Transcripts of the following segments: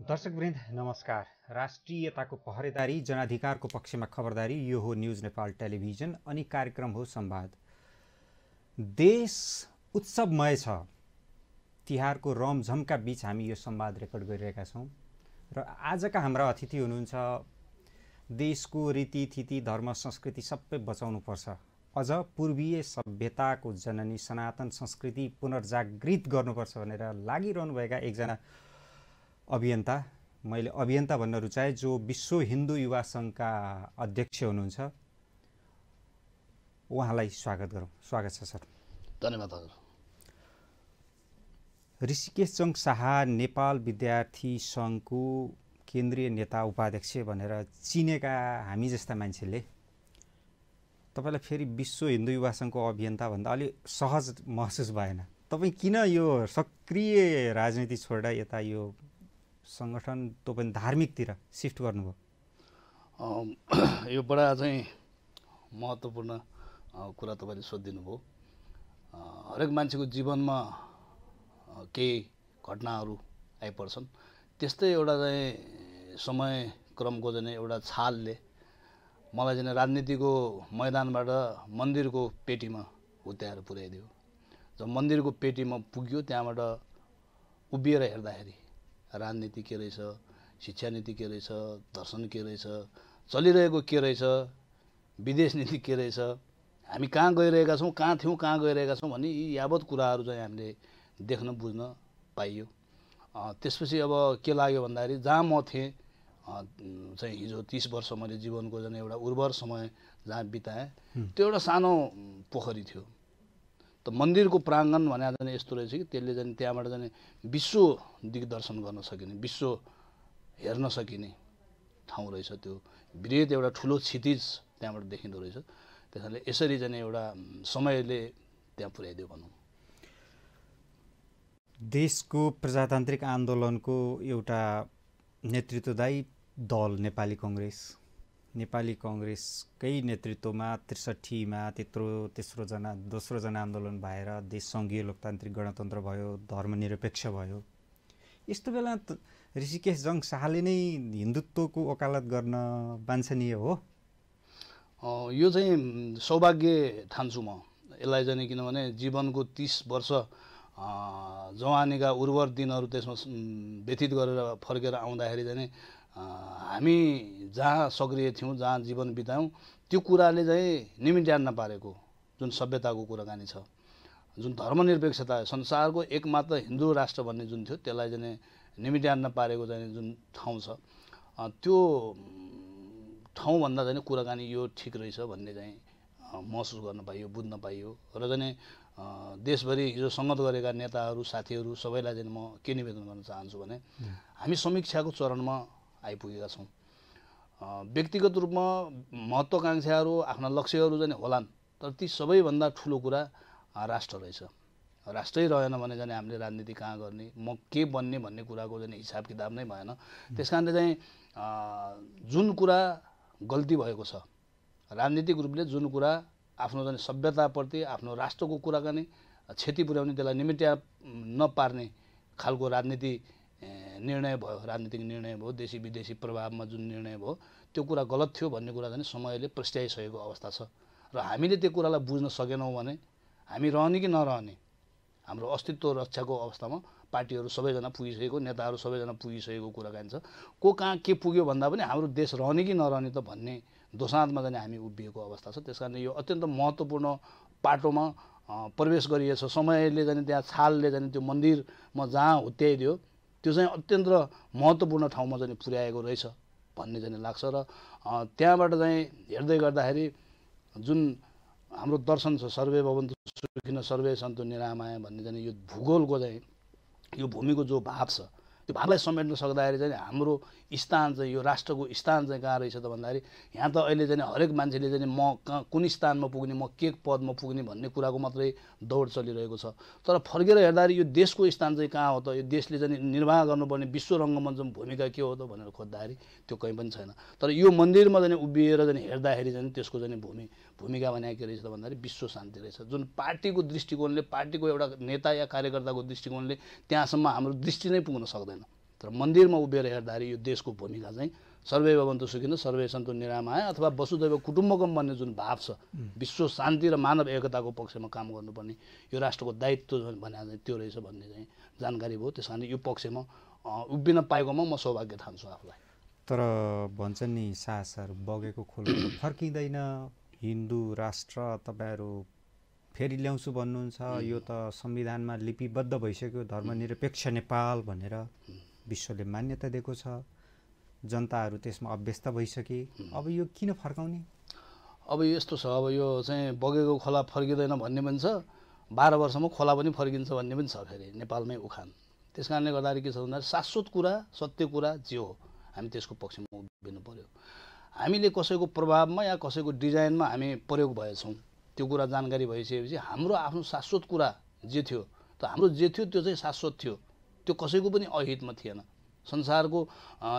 दर्शकवृन्द नमस्कार। राष्ट्रियताको पहरेदारी, जनाधिकारको पक्षमा खबरदारी, यो हो न्युज नेपाल टेलिभिजन अनि कार्यक्रम हो संवाद। देश उत्सवमय छ। तिहारको रमझमका बीच हामी यो संवाद रेकर्ड गरिरहेका छौँ र आजका हाम्रा अतिथि हुनुहुन्छ देशको रीतिथिति, धर्म, संस्कृति सबै बचाउनुपर्छ, अझ पूर्वीय सभ्यताको जननी सनातन संस्कृति पुनर्जागृत गर्नुपर्छ भनेर लागिरहनुभएका एकजना अभियन्ता, मैले अभियन्ता भन्न रुचाए, जो विश्व हिन्दू युवा सङ्घका अध्यक्ष हुनुहुन्छ। उहाँलाई स्वागत गरौँ। स्वागत छ सर। धन्यवाद हजुर। ऋषिकेश जङ शाह नेपाल विद्यार्थी सङ्घको केन्द्रीय नेता उपाध्यक्ष भनेर चिनेका हामी जस्ता मान्छेले तपाईँलाई फेरि विश्व हिन्दू युवा सङ्घको अभियन्ता भन्दा अलिक सहज महसुस भएन? तपाईँ किन यो सक्रिय राजनीति छोडेर यता यो सङ्गठन त्यो पनि धार्मिकतिर सिफ्ट गर्नुभयो? यो बडा चाहिँ महत्त्वपूर्ण कुरा तपाईँले सोधिदिनु भयो। हरेक मान्छेको जीवनमा केही घटनाहरू आइपर्छन्। त्यस्तै एउटा चाहिँ समय क्रमको चाहिँ एउटा छालले मलाई चाहिँ राजनीतिको मैदानबाट मन्दिरको पेटीमा हुत्याएर पुर्याइदियो। जब मन्दिरको पेटीमा पुग्यो, त्यहाँबाट उभिएर हेर्दाखेरि राजनीति के रहेछ, शिक्षा नीति के रहेछ, दर्शन के रहेछ, चलिरहेको के रहेछ, विदेश नीति के रहेछ, हामी कहाँ गइरहेका छौँ, कहाँ थियौँ, कहाँ गइरहेका छौँ भन्ने यी यावत कुराहरू चाहिँ हामीले देख्न बुझ्न पाइयो। त्यसपछि अब के लाग्यो भन्दाखेरि जहाँ म थिएँ चाहिँ हिजो 30 वर्ष मैले जीवनको चाहिँ एउटा उर्वर समय जहाँ बिताएँ, त्यो एउटा सानो पोखरी थियो। त मन्दिरको प्राङ्गण भने चाहिँ यस्तो रहेछ कि त्यसले चाहिँ त्यहाँबाट चाहिँ विश्व दिग्दर्शन गर्न सकिने, विश्व हेर्न सकिने ठाउँ रहेछ। त्यो वृहत एउटा ठुलो क्षितिज त्यहाँबाट देखिँदो रहेछ। त्यस कारणले यसरी चाहिँ एउटा समयले त्यहाँ पुर्याइदियो भनौँ। देशको प्रजातान्त्रिक आन्दोलनको एउटा नेतृत्वदायी दल नेपाली कङ्ग्रेस, नेपाली कङ्ग्रेसकै नेतृत्वमा 63मा दोस्रो जनआन्दोलन भएर देश सङ्घीय लोकतान्त्रिक गणतन्त्र भयो, धर्मनिरपेक्ष भयो। यस्तो बेला ऋषिकेश जङ शाहले नै हिन्दुत्वको वकालत गर्न वाञ्छनीय हो? यो चाहिँ सौभाग्य ठान्छु म यसलाई चाहिँ, किनभने जीवनको 30 वर्ष जवानीका उर्वर दिनहरू त्यसमा व्यतीत गरेर फर्केर आउँदाखेरि चाहिँ हामी जहाँ सक्रिय थियौँ, जहाँ जीवन बितायौँ, त्यो कुराले चाहिँ निमिट्यान्न पारेको जुन सभ्यताको कुराकानी छ, जुन धर्मनिरपेक्षता, संसारको एकमात्र हिन्दू राष्ट्र भन्ने जुन थियो, त्यसलाई चाहिँ निमिट्यान्न पारेको चाहिँ जुन ठाउँ छ, त्यो ठाउँभन्दा चाहिँ कुराकानी यो ठिक रहेछ भन्ने चाहिँ महसुस गर्न पाइयो, बुझ्न पाइयो। र चाहिँ देशभरि हिजो सङ्गत गरेका नेताहरू, साथीहरू सबैलाई चाहिँ म के निवेदन गर्न चाहन्छु भने हामी समीक्षाको चरणमा आइपुगेका छौँ। व्यक्तिगत रूपमा महत्त्वाकाङ्क्षाहरू, आफ्ना लक्ष्यहरू चाहिँ होलान्, तर ती सबैभन्दा ठुलो कुरा राष्ट्र रहेछ। राष्ट्रै रहेन भने चाहिँ हामीले राजनीति कहाँ गर्ने, म के बन्ने भन्ने कुराको चाहिँ हिसाब किताब नै भएन। त्यस कारणले चाहिँ जुन कुरा गल्ती भएको छ, राजनीतिक रूपले जुन कुरा आफ्नो चाहिँ सभ्यताप्रति, आफ्नो राष्ट्रको कुराकानी क्षति पुर्याउने, त्यसलाई निमिट्या नपार्ने खालको राजनीति निर्णय भयो, राजनीतिक निर्णय भयो, देशी विदेशी प्रभावमा जुन निर्णय भयो, त्यो कुरा गलत थियो भन्ने कुरा चाहिँ समयले प्रस्ट्याइसकेको अवस्था छ। र हामीले त्यो कुरालाई बुझ्न सकेनौँ भने हामी रहने कि नरहने, हाम्रो अस्तित्व रक्षाको अवस्थामा पार्टीहरू सबैजना पुगिसकेको, नेताहरू सबैजना पुगिसकेको कुराकानी छ। को कहाँ के पुग्यो भन्दा पनि हाम्रो देश रहने कि नरहने त भन्ने दोसाँधमा चाहिँ हामी उभिएको अवस्था छ। त्यस कारणले यो अत्यन्त महत्त्वपूर्ण पाटोमा प्रवेश गरिएछ। समयले चाहिँ त्यहाँ छालले चाहिँ त्यो मन्दिरमा जहाँ हुत्याइदियो, त्यो चाहिँ अत्यन्त महत्त्वपूर्ण ठाउँमा चाहिँ पुर्याएको रहेछ भन्ने चाहिँ लाग्छ। र त्यहाँबाट चाहिँ हेर्दै गर्दाखेरि जुन हाम्रो दर्शन छ, सर्वे भवन्तु सुखिनः सर्वे सन्तु निरामया भन्ने चाहिँ यो भूगोलको चाहिँ यो भूमिको जो भाव छ, त्यो भावलाई समेट्न सक्दाखेरि चाहिँ हाम्रो स्थान चाहिँ, यो राष्ट्रको स्थान चाहिँ कहाँ रहेछ त भन्दाखेरि यहाँ त अहिले चाहिँ हरेक मान्छेले चाहिँ म कहाँ कुन स्थानमा पुग्ने, म के पदमा पुग्ने भन्ने कुराको मात्रै दौड चलिरहेको छ। तर फर्केर हेर्दाखेरि यो देशको स्थान चाहिँ कहाँ हो त, यो देशले चाहिँ निर्वाह गर्नुपर्ने विश्व रङ्गमञ्चमा भूमिका के हो त भनेर खोज्दाखेरि त्यो कहीँ पनि छैन। तर यो मन्दिरमा चाहिँ उभिएर चाहिँ हेर्दाखेरि चाहिँ त्यसको चाहिँ भूमिका भने के रहेछ त भन्दाखेरि विश्व शान्ति रहेछ। जुन पार्टीको दृष्टिकोणले, पार्टीको एउटा नेता या कार्यकर्ताको दृष्टिकोणले त्यहाँसम्म हाम्रो दृष्टि नै पुग्न सक्दैन। तर मन्दिरमा उभिएर हेर्दाखेरि यो देशको भूमिका चाहिँ सर्वे भवन्तु सुखिनः सर्वे सन्तु निरामय अथवा वसुदैव कुटुम्बकम भन्ने जुन भाव छ, विश्व शान्ति र मानव एकताको पक्षमा काम गर्नुपर्ने यो राष्ट्रको दायित्व भने चाहिँ त्यो रहेछ भन्ने चाहिँ जानकारी भयो। त्यस कारण यो पक्षमा उभिन पाएकोमा म सौभाग्य ठान्छु आफूलाई। तर भन्छन् नि साहसहरू बगेको खोलबाट फर्किँदैन, हिन्दू राष्ट्र तपाईँहरू फेरि ल्याउँछु भन्नुहुन्छ, यो त संविधानमा लिपिबद्ध भइसक्यो धर्मनिरपेक्ष नेपाल भनेर विश्वले मान्यता दिएको छ, जनताहरू त्यसमा अभ्यस्त भइसके, अब यो किन फर्काउने? अब यस्तो छ, अब यो चाहिँ बगेको खोला फर्किँदैन भन्ने पनि छ, 12 वर्षमा खोला पनि फर्किन्छ भन्ने पनि छ फेरि नेपालमै उखान। त्यस कारणले गर्दाखेरि के छ भन्दाखेरि शाश्वत कुरा सत्य कुरा जे हो हामी त्यसको पक्षमा उभिनु पर्यो। हामीले कसैको प्रभावमा या कसैको डिजाइनमा हामी प्रयोग भएछौँ, त्यो कुरा जानकारी भइसकेपछि हाम्रो आफ्नो शाश्वत कुरा जे थियो त हाम्रो जे थियो त्यो चाहिँ शाश्वत थियो, त्यो कसैको पनि अहितमा थिएन। संसारको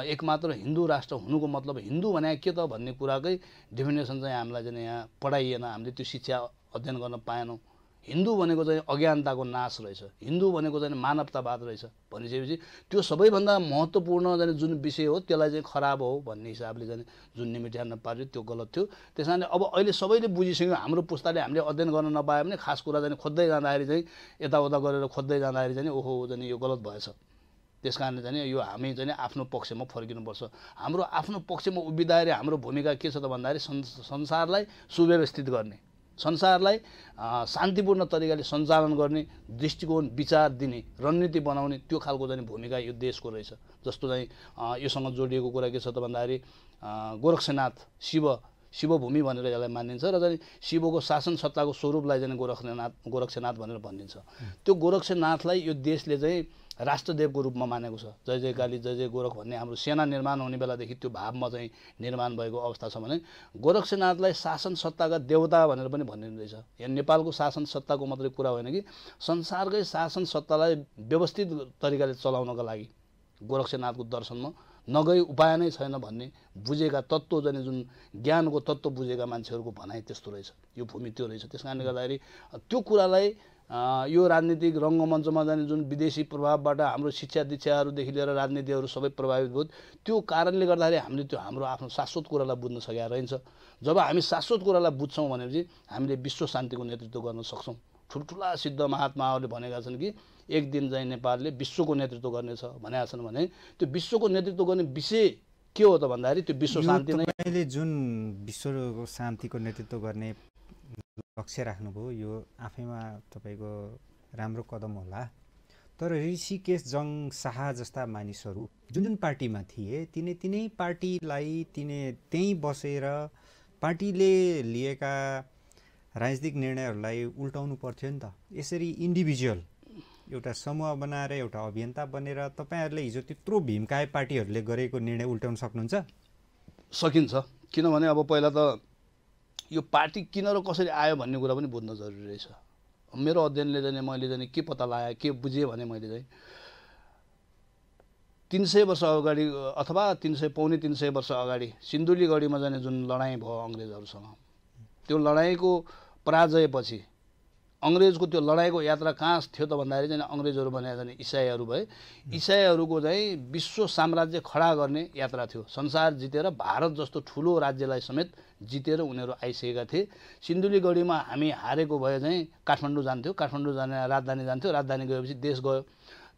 एकमात्र हिन्दू राष्ट्र हुनुको मतलब हिन्दू भने के त भन्ने कुराकै डेफिनेसन चाहिँ हामीलाई चाहिँ यहाँ पढाइएन, हामीले त्यो शिक्षा अध्ययन गर्न पाएनौँ। हिन्दू भनेको चाहिँ अज्ञानताको नाश रहेछ, हिन्दू भनेको चाहिँ मानवतावाद रहेछ भनिसकेपछि त्यो सबैभन्दा महत्त्वपूर्ण चाहिँ जुन विषय हो त्यसलाई चाहिँ खराब हो भन्ने हिसाबले चाहिँ जुन निमिट्याउन पार्यो त्यो गलत थियो। त्यस कारणले अब अहिले सबैले बुझिसक्यो, हाम्रो पुस्ताले हामीले अध्ययन गर्न नपाए पनि खास कुरा चाहिँ खोज्दै जाँदाखेरि चाहिँ यताउता गरेर खोज्दै जाँदाखेरि चाहिँ ओहो चाहिँ यो गलत भएछ। त्यस कारणले चाहिँ यो हामी चाहिँ आफ्नो पक्षमा फर्किनुपर्छ। हाम्रो आफ्नो पक्षमा उभिँदाखेरि हाम्रो भूमिका के छ त भन्दाखेरि संसारलाई सुव्यवस्थित गर्ने, संसारलाई शान्तिपूर्ण तरिकाले सञ्चालन गर्ने, दृष्टिकोण विचार दिने, रणनीति बनाउने त्यो खालको चाहिँ भूमिका यो देशको रहेछ। जस्तो चाहिँ योसँग जोडिएको कुरा के छ त भन्दाखेरि गोरक्षनाथ शिवभूमि भनेर यसलाई मानिन्छ र चाहिँ शिवको शासन सत्ताको स्वरूपलाई चाहिँ गोरक्षनाथ भनेर भनिन्छ। त्यो गोरक्षनाथलाई यो देशले चाहिँ राष्ट्रदेवको रूपमा मानेको छ। जय जय काली जय जय गोरख भन्ने हाम्रो सेना निर्माण हुने बेलादेखि त्यो भावमा चाहिँ निर्माण भएको अवस्था छ भने गोरक्षनाथलाई शासन सत्ताका देवता भनेर पनि भनिँदैछ। यहाँ नेपालको शासन सत्ताको मात्रै कुरा होइन कि संसारकै शासन सत्तालाई व्यवस्थित तरिकाले चलाउनका लागि गोरक्षनाथको दर्शनमा नगई उपाय नै छैन भन्ने बुझेका तत्त्व चाहिँ जुन ज्ञानको तत्त्व बुझेका मान्छेहरूको भनाइ त्यस्तो रहेछ, यो भूमि त्यो रहेछ। त्यस कारणले गर्दाखेरि त्यो कुरालाई यो राजनीतिक रङ्गमञ्चमा जाने जुन विदेशी प्रभावबाट हाम्रो शिक्षा दीक्षाहरूदेखि लिएर राजनीतिहरू सबै प्रभावित भयो, त्यो कारणले गर्दाखेरि हामीले त्यो हाम्रो आफ्नो शाश्वत कुरालाई बुझ्न सकेका रहन्छ। जब हामी शाश्वत कुरालाई बुझ्छौँ भनेपछि हामीले विश्व शान्तिको नेतृत्व गर्न सक्छौँ। ठुल्ठुला सिद्ध महात्माहरूले भनेका छन् कि एक दिन चाहिँ नेपालले विश्वको नेतृत्व गर्नेछ भनेका छन् भने त्यो विश्वको नेतृत्व गर्ने विषय के हो त भन्दाखेरि त्यो विश्व शान्ति नै। तपाईँले जुन विश्वको शान्तिको नेतृत्व गर्ने लक्ष्य राख्नुभयो यो आफैमा तपाईँको राम्रो कदम होला। तर ऋषिकेश जङ शाह जस्ता मानिसहरू जुन जुन पार्टीमा थिए तिनै पार्टीलाई त्यहीँ बसेर पार्टीले लिएका राजनीतिक निर्णयहरूलाई उल्टाउनु पर्थ्यो नि त। यसरी इन्डिभिजुअल एउटा समूह बनाएर एउटा अभियन्ता बनेर तपाईँहरूले हिजो त्यत्रो भीमकाय पार्टीहरूले गरेको निर्णय उल्टाउन सक्नुहुन्छ? सकिन्छ, किनभने अब पहिला त यो पार्टी किन र कसरी आयो भन्ने कुरा पनि बुझ्न जरुरी रहेछ। मेरो अध्ययनले चाहिँ मैले चाहिँ के पत्ता लगाएँ के बुझेँ भने मैले चाहिँ 300 वर्ष अगाडि अथवा 300 वर्ष अगाडि सिन्धुलीगढीमा जाने जुन लडाइँ भयो अङ्ग्रेजहरूसँग, त्यो लडाइँको पराजयपछि अङ्ग्रेजको त्यो लडाइँको यात्रा कहाँ थियो त भन्दाखेरि चाहिँ अङ्ग्रेजहरू भने चाहिँ इसाईहरू भए। इसाईहरूको चाहिँ विश्व साम्राज्य खडा गर्ने यात्रा थियो। संसार जितेर भारत जस्तो ठुलो राज्यलाई समेत जितेर उनीहरू आइसकेका थिए। सिन्धुलीगढीमा हामी हारेको भए चाहिँ काठमाडौँ जान्थ्यो, काठमाडौँ जाने राजधानी जान्थ्यो, राजधानी गएपछि देश गयो।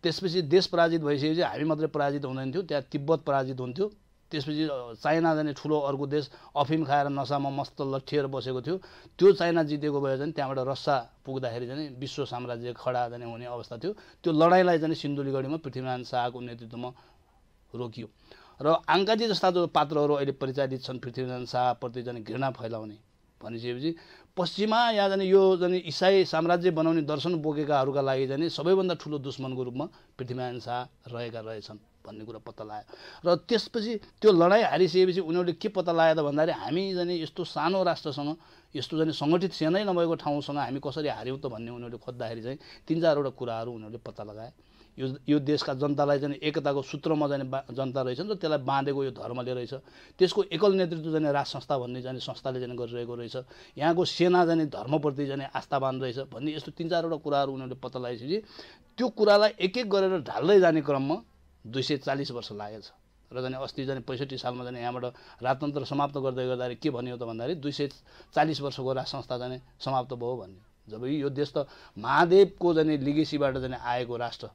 त्यसपछि देश पराजित भइसकेपछि हामी मात्रै पराजित हुँदैन थियो, त्यहाँ तिब्बत पराजित हुन्थ्यो। त्यसपछि चाइना जाने ठुलो अर्को देश अफिम खाएर नसामा मस्त लट्ठिएर बसेको थियो, त्यो चाइना जितेको भए चाहिँ त्यहाँबाट रस्सा पुग्दाखेरि चाहिँ विश्व साम्राज्य खडा जाने हुने अवस्था थियो। त्यो लडाइँलाई चाहिँ सिन्धुलीगढीमा पृथ्वीनारायण शाहको नेतृत्वमा रोकियो र आङ्काजी जस्ता जो पात्रहरू अहिले परिचालित छन् पृथ्वीनारायण शाहप्रति चाहिँ घृणा फैलाउने भनिसकेपछि पश्चिमा या जाने यो जाने इसाई साम्राज्य बनाउने दर्शन बोकेकाहरूका लागि चाहिँ सबैभन्दा ठुलो दुश्मनको रूपमा पृथ्वीनारायण शाह रहेका रहेछन् भन्ने कुरा पत्ता लाग्यो। र त्यसपछि त्यो लडाइँ हारिसकेपछि उनीहरूले के पत्ता लाग्यो त भन्दाखेरि हामी जाने यस्तो सानो राष्ट्रसँग यस्तो जाने सङ्गठित सेनै नभएको ठाउँसँग हामी कसरी हार्यौँ त भन्ने उनीहरूले खोज्दाखेरि चाहिँ 3-4वटा कुराहरू उनीहरूले पत्ता लगाए। यो देशका जनतालाई चाहिँ एकताको सूत्रमा जाने जनता रहेछन् र त्यसलाई बाँधेको यो धर्मले रहेछ। त्यसको एकल नेतृत्व जाने राज संस्था भन्ने जाने संस्थाले जाने गरिरहेको रहेछ। यहाँको सेना जाने धर्मप्रति जाने आस्थावान रहेछ भन्ने यस्तो 3-4वटा कुराहरू उनीहरूले पत्ता लगाएपछि त्यो कुरालाई एक एक गरेर ढाल्दै जाने क्रममा 240 वर्ष लागेछ र जाने अस्ति जाने 65 सालमा जाने यहाँबाट राजतन्त्र समाप्त गर्दै गर्दाखेरि के भन्यो त भन्दाखेरि 240 वर्षको राज संस्था जाने समाप्त भयो भन्ने। जब यो देश त महादेवको जाने लिगेसीबाट जाने आएको राष्ट्र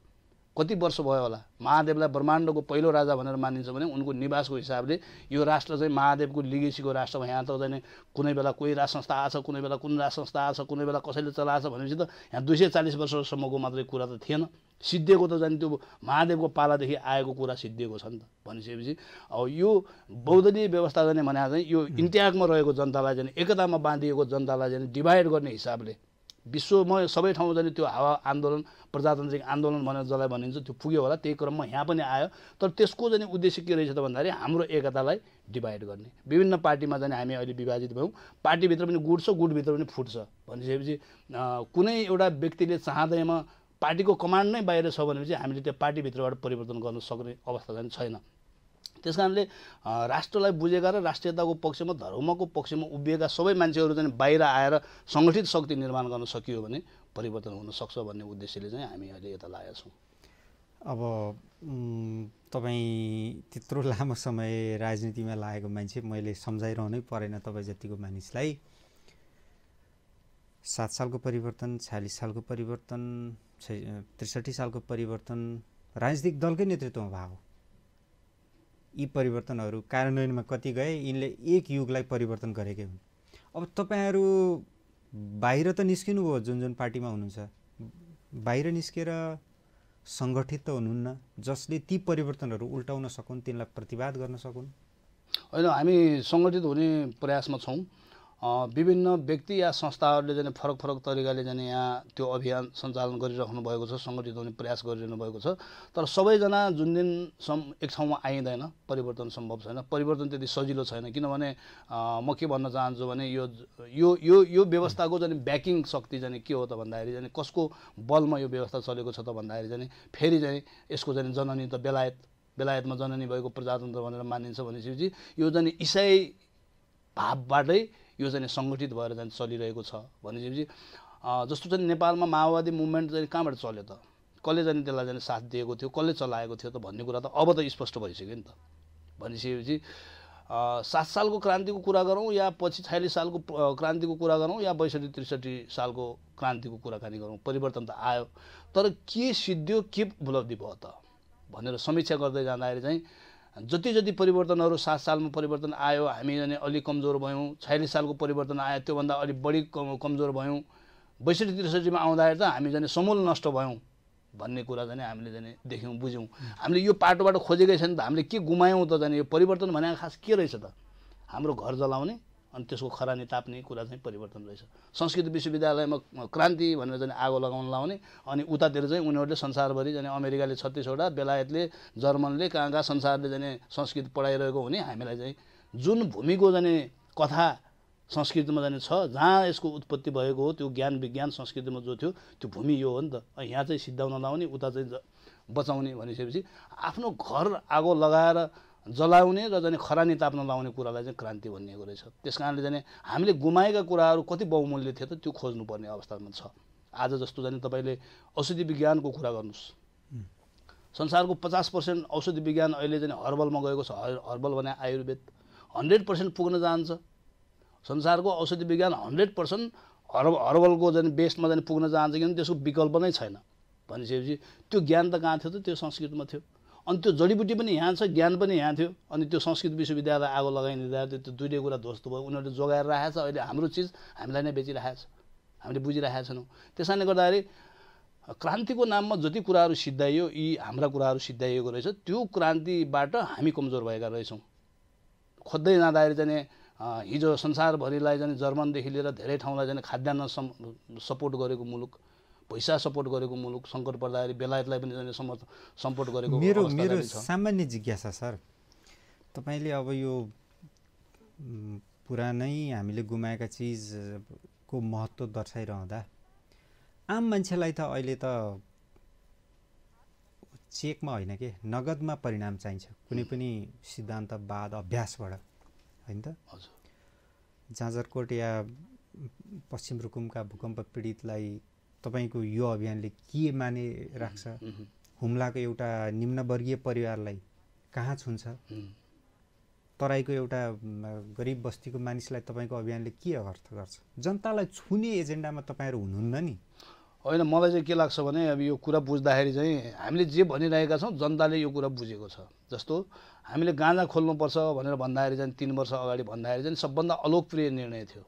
कति वर्ष भयो होला। महादेवलाई ब्रह्माण्डको पहिलो राजा भनेर मानिन्छ भने उनको निवासको हिसाबले यो राष्ट्र चाहिँ महादेवको लिगेसीको राष्ट्र हो। यहाँ त जाने कुनै बेला कोही राज संस्था आछ, कुनै बेला कुन राज संस्था आछ, कुनै बेला कसैले चलाछ भनेपछि त यहाँ 240 वर्षसम्मको मात्रै कुरा त थिएन। सिद्धिएको त जाने त्यो महादेवको पालादेखि आएको कुरा सिद्धिएको छ नि त। भनिसकेपछि अब यो बहुदलीय व्यवस्था जाने भने चाहिँ यो इन्त्यागमा रहेको जनतालाई जाने एकतामा बाँधिएको जनतालाई जाने डिभाइड गर्ने हिसाबले विश्वमा सबै ठाउँ जाने त्यो हावा आन्दोलन प्रजातान्त्रिक आन्दोलन भनेर जसलाई भनिन्छ त्यो पुग्यो होला। त्यही क्रममा यहाँ पनि आयो। तर त्यसको जाने उद्देश्य के रहेछ त भन्दाखेरि हाम्रो एकतालाई डिभाइड गर्ने। विभिन्न पार्टीमा जाने हामी अहिले विभाजित भयौँ। पार्टीभित्र पनि गुड छ, गुडभित्र पनि फुट्छ। भनिसकेपछि कुनै एउटा व्यक्तिले चाहँदैमा पार्टीको कमान्ड नै बाहिर छ भनेपछि हामीले त्यो पार्टीभित्रबाट परिवर्तन गर्न सक्ने अवस्था चाहिँ छैन। त्यस कारणले राष्ट्रलाई बुझेका र राष्ट्रियताको पक्षमा धर्मको पक्षमा उभिएका सबै मान्छेहरू चाहिँ बाहिर आएर सङ्गठित शक्ति निर्माण गर्न सकियो भने परिवर्तन हुन सक्छ भन्ने उद्देश्यले चाहिँ हामी अहिले यता लागेका छौँ। अब तपाईँ त्यत्रो लामो समय राजनीतिमा लागेको मान्छे, मैले सम्झाइरहनै परेन तपाईँ जतिको मानिसलाई। 7 सालको परिवर्तन, 46 सालको परिवर्तन, 63 सालको परिवर्तन राजनीतिक दलकै नेतृत्वमा भएको। यी परिवर्तनहरू कार्यान्वयनमा कति गए, यिनले एक युगलाई परिवर्तन गरेकै हुन्। अब तपाईँहरू बाहिर त निस्किनु भयो, जुन जुन पार्टीमा हुनुहुन्छ बाहिर निस्केर सङ्गठित त हुनुहुन्न जसले ती परिवर्तनहरू उल्टाउन सकुन्, तिनलाई प्रतिवाद गर्न सकुन्। होइन, हामी सङ्गठित हुने प्रयासमा छौँ। विभिन्न व्यक्ति या संस्थाहरूले जाने फरक फरक तरिकाले जाने यहाँ त्यो अभियान सञ्चालन गरिराख्नु भएको छ, सङ्गठित हुने प्रयास गरिरहनु भएको छ। तर सबैजना जुन दिन एक ठाउँमा आइँदैन परिवर्तन सम्भव छैन। परिवर्तन त्यति सजिलो छैन। किनभने म के भन्न चाहन्छु भने यो यो यो यो व्यवस्थाको जाने ब्याकिङ शक्ति जाने के हो त भन्दाखेरि जाने कसको बलमा यो व्यवस्था चलेको छ त भन्दाखेरि जाने फेरि जाने यसको जाने जननी त बेलायतमा जननी भएको प्रजातन्त्र भनेर मानिन्छ भनेपछि यो जाने इसाई भावबाटै यो चाहिँ सङ्गठित भएर जाने चलिरहेको छ भनेपछि जस्तो चाहिँ नेपालमा माओवादी मुभमेन्ट चाहिँ कहाँबाट चल्यो त, कसले जाने त्यसलाई जाने साथ दिएको थियो, कसले चलाएको थियो त भन्ने कुरा त अब त स्पष्ट भइसक्यो नि त। भनिसकेपछि 7 सालको क्रान्तिको कुरा गरौँ या पछि 46 सालको क्रान्तिको कुरा गरौँ या 62-63 सालको क्रान्तिको कुराकानी गरौँ, परिवर्तन त आयो। तर के सिद्धियो, के उपलब्धि भयो त भनेर समीक्षा गर्दै जाँदाखेरि चाहिँ जति जति परिवर्तनहरू 7 सालमा परिवर्तन आयो, हामी जाने अलिक कमजोर भयौँ। 46 सालको परिवर्तन आयो, त्योभन्दा अलिक बढी कमजोर भयौँ। 62-63 आउँदाखेरि त हामी जाने समूल नष्ट भयौँ भन्ने कुरा जाने हामीले जाने देख्यौँ, बुझ्यौँ। हामीले यो पाटोबाट खोजेकै छैन त, हामीले के गुमायौँ त जाने। यो परिवर्तन भनेको खास के रहेछ त, हाम्रो घर जलाउने अनि त्यसको खरानी ताप्ने कुरा चाहिँ परिवर्तन रहेछ। संस्कृत विश्वविद्यालयमा क्रान्ति भनेर चाहिँ आगो लगाउन लाउने अनि उतातिर चाहिँ उनीहरूले संसारभरि जाने अमेरिकाले 36वटा, बेलायतले, जर्मनले कहाँ संसारले जाने संस्कृत पढाइरहेको हुने हामीलाई चाहिँ जुन भूमिको जाने कथा संस्कृतिमा जाने छ, जहाँ यसको उत्पत्ति भएको हो त्यो ज्ञान विज्ञान संस्कृतिमा जो थियो त्यो भूमि यो हो नि त। यहाँ चाहिँ सिद्धाउन लाउने, उता चाहिँ बचाउने भनिसकेपछि आफ्नो घर आगो लगाएर जलाउने र जाने खरानी ताप्न लाउने कुरालाई चाहिँ क्रान्ति भनिएको रहेछ। त्यस कारणले जाने हामीले गुमाएका कुराहरू कति बहुमूल्य थियो त त्यो खोज्नुपर्ने अवस्थामा छ। आज जस्तो जाने तपाईँले औषधि विज्ञानको कुरा गर्नुहोस्, संसारको 50% औषधि विज्ञान अहिले जाने हर्बलमा गएको छ। हर्बल भने आयुर्वेद 100% पुग्न जान्छ। संसारको औषधि विज्ञान 100% हर्बलको जाने बेस्टमा जाने पुग्न जान्छ, किनभने त्यसको विकल्प नै छैन। भनिसकेपछि त्यो ज्ञान त कहाँ थियो त, त्यो संस्कृतमा थियो। अनि त्यो जडीबुटी पनि यहाँ छ, ज्ञान पनि यहाँ थियो। अनि त्यो संस्कृत विश्वविद्यालय आगो लगाइदिँदा त्यो दुईटै कुरा ध्वस्त भयो। उनीहरूले जोगाएर राखेको छ, अहिले हाम्रो चिज हामीलाई नै बेचिरहेको छ, हामीले बुझिरहेका छैनौँ। त्यस कारणले गर्दाखेरि क्रान्तिको नाममा जति कुराहरू सिद्धाइयो, यी हाम्रा कुराहरू सिद्धाइएको रहेछ। त्यो क्रान्तिबाट हामी कमजोर भएका रहेछौँ। खोज्दै जाँदाखेरि चाहिँ हिजो संसारभरिलाई चाहिँ जर्मनदेखि लिएर धेरै ठाउँलाई चाहिँ खाद्यान्न सपोर्ट गरेको मुलुक, पैसा सपोर्ट गरेको मुलुक, सङ्कट पर्दाखेरि बेलायतलाई पनि जाने सपोर्ट गरेको। मेरो सामान्य जिज्ञासा सर, तपाईँले अब यो पुरानै हामीले गुमाएका चिजको महत्त्व दर्शाइरहँदा आम मान्छेलाई त अहिले त चेकमा होइन के, नगदमा परिणाम चाहिन्छ कुनै पनि सिद्धान्तवाद अभ्यासबाट, होइन त? हजुर। जाजरकोट या पश्चिम रुकुमका भूकम्प पीडितलाई तपाईँको यो अभियानले के माने राख्छ? हुम्लाको एउटा निम्नवर्गीय परिवारलाई कहाँ छुन्छ? तराईको एउटा गरिब बस्तीको मानिसलाई तपाईँको अभियानले के अर्थ गर्छ? जनतालाई छुने एजेन्डामा तपाईँहरू हुनुहुन्न नि? होइन, मलाई चाहिँ के लाग्छ भने अब यो कुरा बुझ्दाखेरि चाहिँ हामीले जे भनिरहेका छौँ जनताले यो कुरा बुझेको छ। जस्तो हामीले गाँजा खोल्नुपर्छ भनेर भन्दाखेरि चाहिँ 3 वर्ष अगाडि भन्दाखेरि चाहिँ सबभन्दा अलोकप्रिय निर्णय थियो।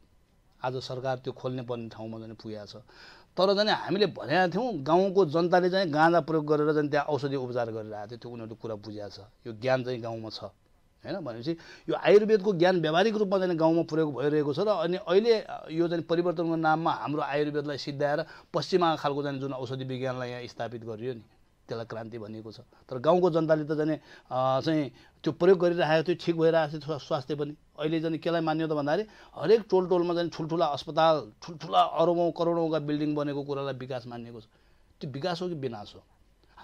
आज सरकार त्यो खोल्ने पर्ने ठाउँमा चाहिँ पुगेको छ। तर चाहिँ हामीले भनेका थियौँ गाउँको जनताले चाहिँ गाँजा प्रयोग गरेर चाहिँ त्यहाँ औषधि उपचार गरिरहेको थियो, त्यो उनीहरूले कुरा बुझेको छ। यो ज्ञान चाहिँ गाउँमा छ होइन। भनेपछि यो आयुर्वेदको ज्ञान व्यावहारिक रूपमा चाहिँ गाउँमा प्रयोग भइरहेको छ। र अनि अहिले यो चाहिँ परिवर्तनको नाममा हाम्रो आयुर्वेदलाई सिद्ध्याएर पश्चिमा खालको चाहिँ जुन औषधि विज्ञानलाई यहाँ स्थापित गरियो नि, त्यसलाई क्रान्ति भनिएको छ। तर गाउँको जनताले त चाहिँ त्यो प्रयोग गरिरहेको थियो, ठिक भइरहेको थियो स्वास्थ्य पनि। अहिले चाहिँ केलाई मान्यो त भन्दाखेरि हरेक टोलमा चाहिँ ठुल्ठुला अस्पताल, ठुल्ठुला अरबौँ करोडौँका बिल्डिङ बनेको कुरालाई विकास मानिएको छ। त्यो विकास हो कि विनाश हो?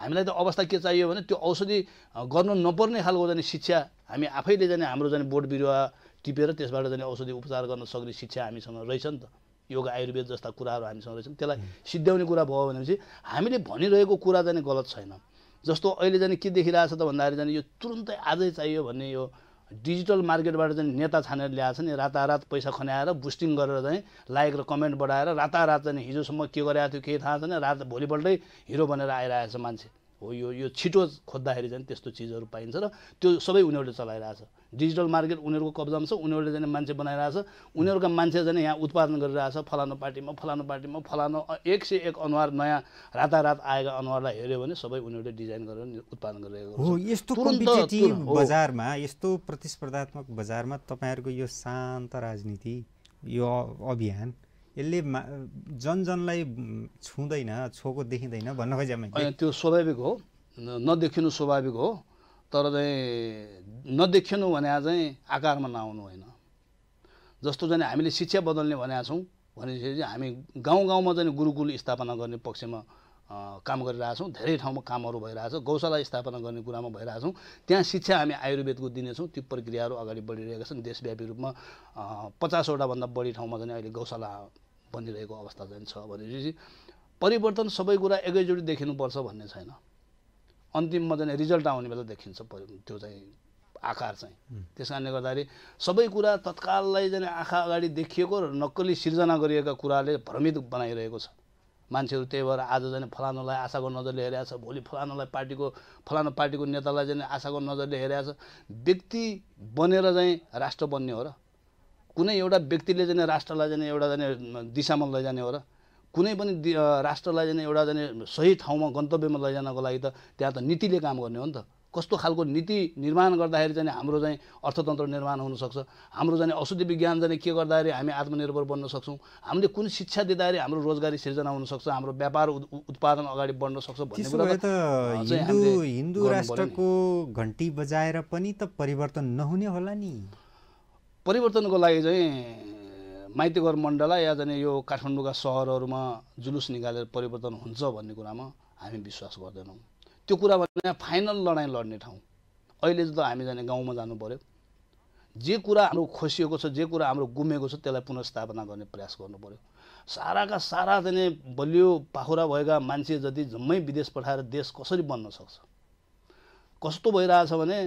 हामीलाई त अवस्था के चाहियो भने त्यो औषधि गर्नु नपर्ने खालको चाहिँ शिक्षा हामी आफैले चाहिँ हाम्रो चाहिँ बोट बिरुवा टिपेर त्यसबाट चाहिँ औषधि उपचार गर्न सक्ने शिक्षा हामीसँग रहेछ नि त। योग आयुर्वेद जस्ता कुराहरू हामीसँग रहेछन्, त्यसलाई सिद्ध्याउने कुरा भयो भनेपछि हामीले भनिरहेको कुरा चाहिँ गलत छैन। जस्तो अहिले चाहिँ के देखिरहेको छ त भन्दाखेरि चाहिँ यो तुरुन्तै आजै चाहियो भन्ने यो डिजिटल मार्केटबाट चाहिँ नेता छानेर ल्याएको छ नि, रातारात पैसा खन्याएर बुस्टिङ गरेर चाहिँ लाइक र कमेन्ट बढाएर रातारात चाहिँ हिजोसम्म के गरेको थियो केही थाहा छैन, रात भोलिपल्टै हिरो बनेर आइरहेको छ मान्छे हो। यो छिटो खोज्दाखेरि चाहिँ त्यस्तो चिजहरू पाइन्छ र त्यो सबै उनीहरूले चलाइरहेछ। डिजिटल मार्केट उनीहरूको कब्जामा छ, उनीहरूले चाहिँ मान्छे बनाइरहेछ, उनीहरूका मान्छे चाहिँ यहाँ उत्पादन गरिरहेछ। फलानु पार्टीमा फलानु 101 अनुहार नयाँ रातारात आएका अनुहारलाई हेऱ्यो भने सबै उनीहरूले डिजाइन गरेर उत्पादन गरिरहेको हो। यस्तो कम्पिटिटिभ बजारमा, यस्तो प्रतिस्पर्धात्मक बजारमा तपाईँहरूको यो शान्त राजनीति, यो अभियान यसले जनजनलाई छुँदैन, छोको देखिँदैन भन्न खोजेँ मैले। त्यो स्वाभाविक हो, नदेखिनु स्वाभाविक हो। तर चाहिँ नदेखिनु भने चाहिँ आकारमा नआउनु होइन। जस्तो चाहिँ हामीले शिक्षा बदल्ने भनेका छौँ भनेपछि हामी गाउँ गाउँमा चाहिँ गुरुकुल स्थापना गर्ने पक्षमा काम गरिरहेछौँ। धेरै ठाउँमा कामहरू भइरहेछ, गौशाला स्थापना गर्ने कुरामा भइरहेछौँ। त्यहाँ शिक्षा हामी आयुर्वेदको दिनेछौँ। त्यो प्रक्रियाहरू अगाडि बढिरहेका छन्। देशव्यापी रूपमा 50वटा भन्दा बढी ठाउँमा चाहिँ अहिले गौशाला बनिरहेको अवस्था चाहिँ छ। भनेपछि परिवर्तन सबै कुरा एकैचोटि देखिनुपर्छ भन्ने छैन। अन्तिममा चाहिँ रिजल्ट आउने बेला देखिन्छ त्यो चाहिँ आकार चाहिँ। त्यस कारणले गर्दाखेरि सबै कुरा तत्काललाई चाहिँ आँखा अगाडि देखिएको र नक्कली सिर्जना गरिएका कुराले भ्रमित बनाइरहेको छ मान्छेहरू। त्यही भएर आज चाहिँ फलानुलाई आशाको नजरले हेरेको छ, भोलि फलानु पार्टीको नेतालाई चाहिँ आशाको नजरले हेरेको छ। व्यक्ति बनेर चाहिँ राष्ट्र बन्ने हो र? कुनै एउटा व्यक्तिले चाहिँ राष्ट्रलाई चाहिँ एउटा चाहिँ दिशामा लैजाने हो र? कुनै पनि राष्ट्रलाई चाहिँ एउटा चाहिँ सही ठाउँमा गन्तव्यमा लैजानको लागि त त्यहाँ त नीतिले काम गर्ने हो नि त। कस्तो खालको नीति निर्माण गर्दाखेरि चाहिँ हाम्रो चाहिँ अर्थतन्त्र निर्माण हुनसक्छ, हाम्रो चाहिँ औषधि विज्ञान चाहिँ के गर्दाखेरि हामी आत्मनिर्भर बन्न सक्छौँ, हामीले कुन शिक्षा दिँदाखेरि हाम्रो रोजगारी सिर्जना हुनसक्छ, हाम्रो व्यापार उत्पादन अगाडि बढ्न सक्छ भन्ने कुरा त हिन्दू राष्ट्रको घन्टी बजाएर पनि त परिवर्तन नहुने होला नि। परिवर्तनको लागि चाहिँ माइतीघर मण्डला या चाहिँ यो काठमाडौँका सहरहरूमा जुलुस निकालेर परिवर्तन हुन्छ भन्ने कुरामा हामी विश्वास गर्दैनौँ। त्यो कुरा भने फाइनल लडाइँ लड्ने ठाउँ अहिले त हामी जाने गाउँमा जानु पर्यो। जे कुरा हाम्रो खोसिएको छ, जे कुरा हाम्रो गुमेको छ त्यसलाई पुनर्स्थापना गर्ने प्रयास गर्नु पर्यो। साराका सारा चाहिँ बलियो पाखुरा भएका मान्छे जति जम्मै विदेश पठाएर देश कसरी बन्न सक्छ? कस्तो भइरहेछ भने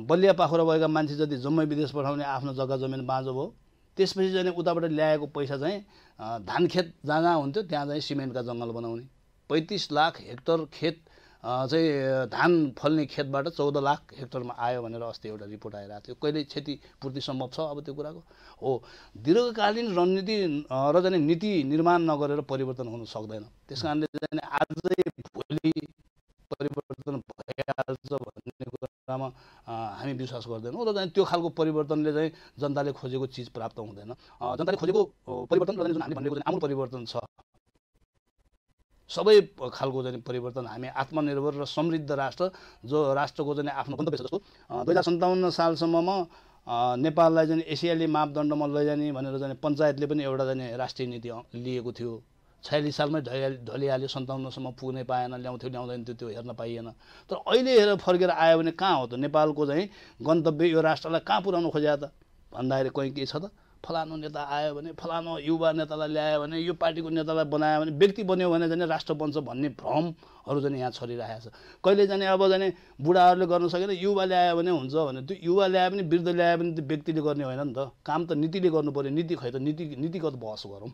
बलिया पाखुरा भएका मान्छे जति जम्मै विदेश पठाउने, आफ्नो जग्गा जमिन बाँझो भयो। त्यसपछि चाहिँ उताबाट ल्याएको पैसा चाहिँ धान खेत जहाँ हुन्थ्यो त्यहाँ चाहिँ सिमेन्टका जङ्गल बनाउने। 35 लाख हेक्टर खेत चाहिँ धान फल्ने खेतबाट 14 लाख हेक्टरमा आयो भनेर अस्ति एउटा रिपोर्ट आइरहेको थियो। कहिले क्षतिपूर्ति सम्भव छ? अब त्यो कुराको हो दीर्घकालीन रणनीति र चाहिँ नीति निर्माण नगरेर परिवर्तन हुन सक्दैन। त्यस कारणले चाहिँ आजै भोलि परिवर्तन भइहाल्छ भन्ने कुरामा हामी विश्वास गर्दैनौँ र चाहिँ त्यो खालको परिवर्तनले चाहिँ जनताले खोजेको चिज प्राप्त हुँदैन। जनताले खोजेको परिवर्तन र जुन हामीले भनेको चाहिँ आमूल परिवर्तन छ, सबै खालको चाहिँ परिवर्तन हामी आत्मनिर्भर र समृद्ध राष्ट्र जो राष्ट्रको चाहिँ आफ्नो गन्तव्य छ। जस्तो 2057 सालसम्ममा नेपाललाई चाहिँ एसियाली मापदण्डमा लैजाने भनेर चाहिँ पञ्चायतले पनि एउटा चाहिँ राष्ट्रिय नीति लिएको थियो। 46 सालमै ढलिहाल्यो, 57सम्म पुग्नै पाएन, ल्याउँदैन त्यो हेर्न पाइएन। तर अहिले हेरेर फर्केर आयो भने कहाँ हो त नेपालको चाहिँ गन्तव्य? यो राष्ट्रलाई कहाँ पुर्याउनु खोज्या त भन्दाखेरि कहीँ के छ त? फलानु नेता आयो भने फलानु युवा नेतालाई ल्यायो भने यो पार्टीको नेतालाई बनायो भने व्यक्ति बन्यो भने चाहिँ राष्ट्र बन्छ भन्ने भ्रमहरू चाहिँ यहाँ छरिरहेको छ। कहिले चाहिँ अब चाहिँ बुढाहरूले गर्न सकेन युवा ल्यायो भने हुन्छ भने त्यो युवा ल्यायो भने वृद्ध ल्यायो भने त्यो व्यक्तिले गर्ने होइन नि त, काम त नीतिले गर्नु पर्यो। नीति खै त नीतिगत बहस गरौँ,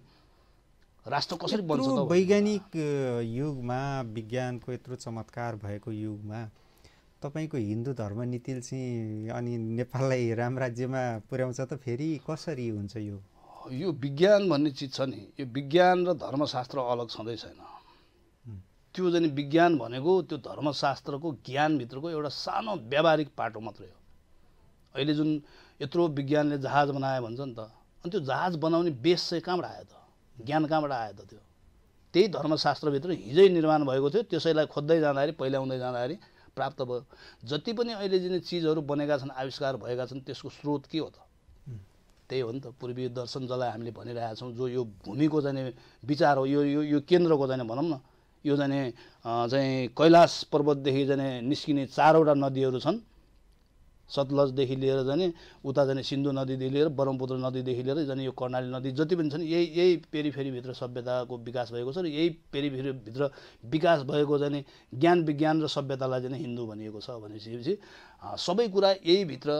राष्ट्र कसरी बन्छ त? वैज्ञानिक युगमा विज्ञानको यत्रो चमत्कार भएको युगमा तपाईको हिन्दू धर्म नीतिले चाहिँ अनि नेपाललाई राम राज्यमा पुर्याउँछ त फेरि कसरी हुन्छ? यो विज्ञान भन्ने चिज छ नि, यो विज्ञान र धर्मशास्त्र अलग छँदै छैन। त्यो चाहिँ विज्ञान भनेको त्यो धर्मशास्त्रको ज्ञानभित्रको एउटा सानो व्यावहारिक पाटो मात्रै हो। अहिले जुन यत्रो विज्ञानले जहाज बनायो भन्छ नि त, अनि त्यो जहाज बनाउने बेस चाहिँ कहाँबाट आयो त? ज्ञान कहाँबाट आयो त? त्यो त्यही धर्मशास्त्रभित्र हिजै निर्माण भएको थियो, त्यसैलाई खोज्दै जाँदाखेरि पहिल्याउँदै जाँदाखेरि प्राप्त भयो। जति पनि अहिले जुन चिजहरू बनेका छन्, आविष्कार भएका छन्, त्यसको स्रोत के हो त? त्यही हो नि त, पूर्वीय दर्शन जसलाई हामीले भनिरहेका छौँ, जो यो भूमिको चाहिँ विचार हो, यो केन्द्रको चाहिँ भनौँ न, यो चाहिँ कैलाश पर्वतदेखि चाहिँ निस्किने 4वटा नदीहरू छन्। सतलजदेखि लिएर जाने उता जाने सिन्धु नदीदेखि लिएर ब्रह्मपुत्र नदीदेखि लिएर जाने यो कर्णाली नदी जति पनि छन्, यही पेरिफेरीभित्र सभ्यताको विकास भएको छ। र यही पेरिफेरीभित्र विकास भएको जाने ज्ञान विज्ञान र सभ्यतालाई चाहिँ हिन्दू भनिएको छ। भनेपछि सबै कुरा यहीभित्र,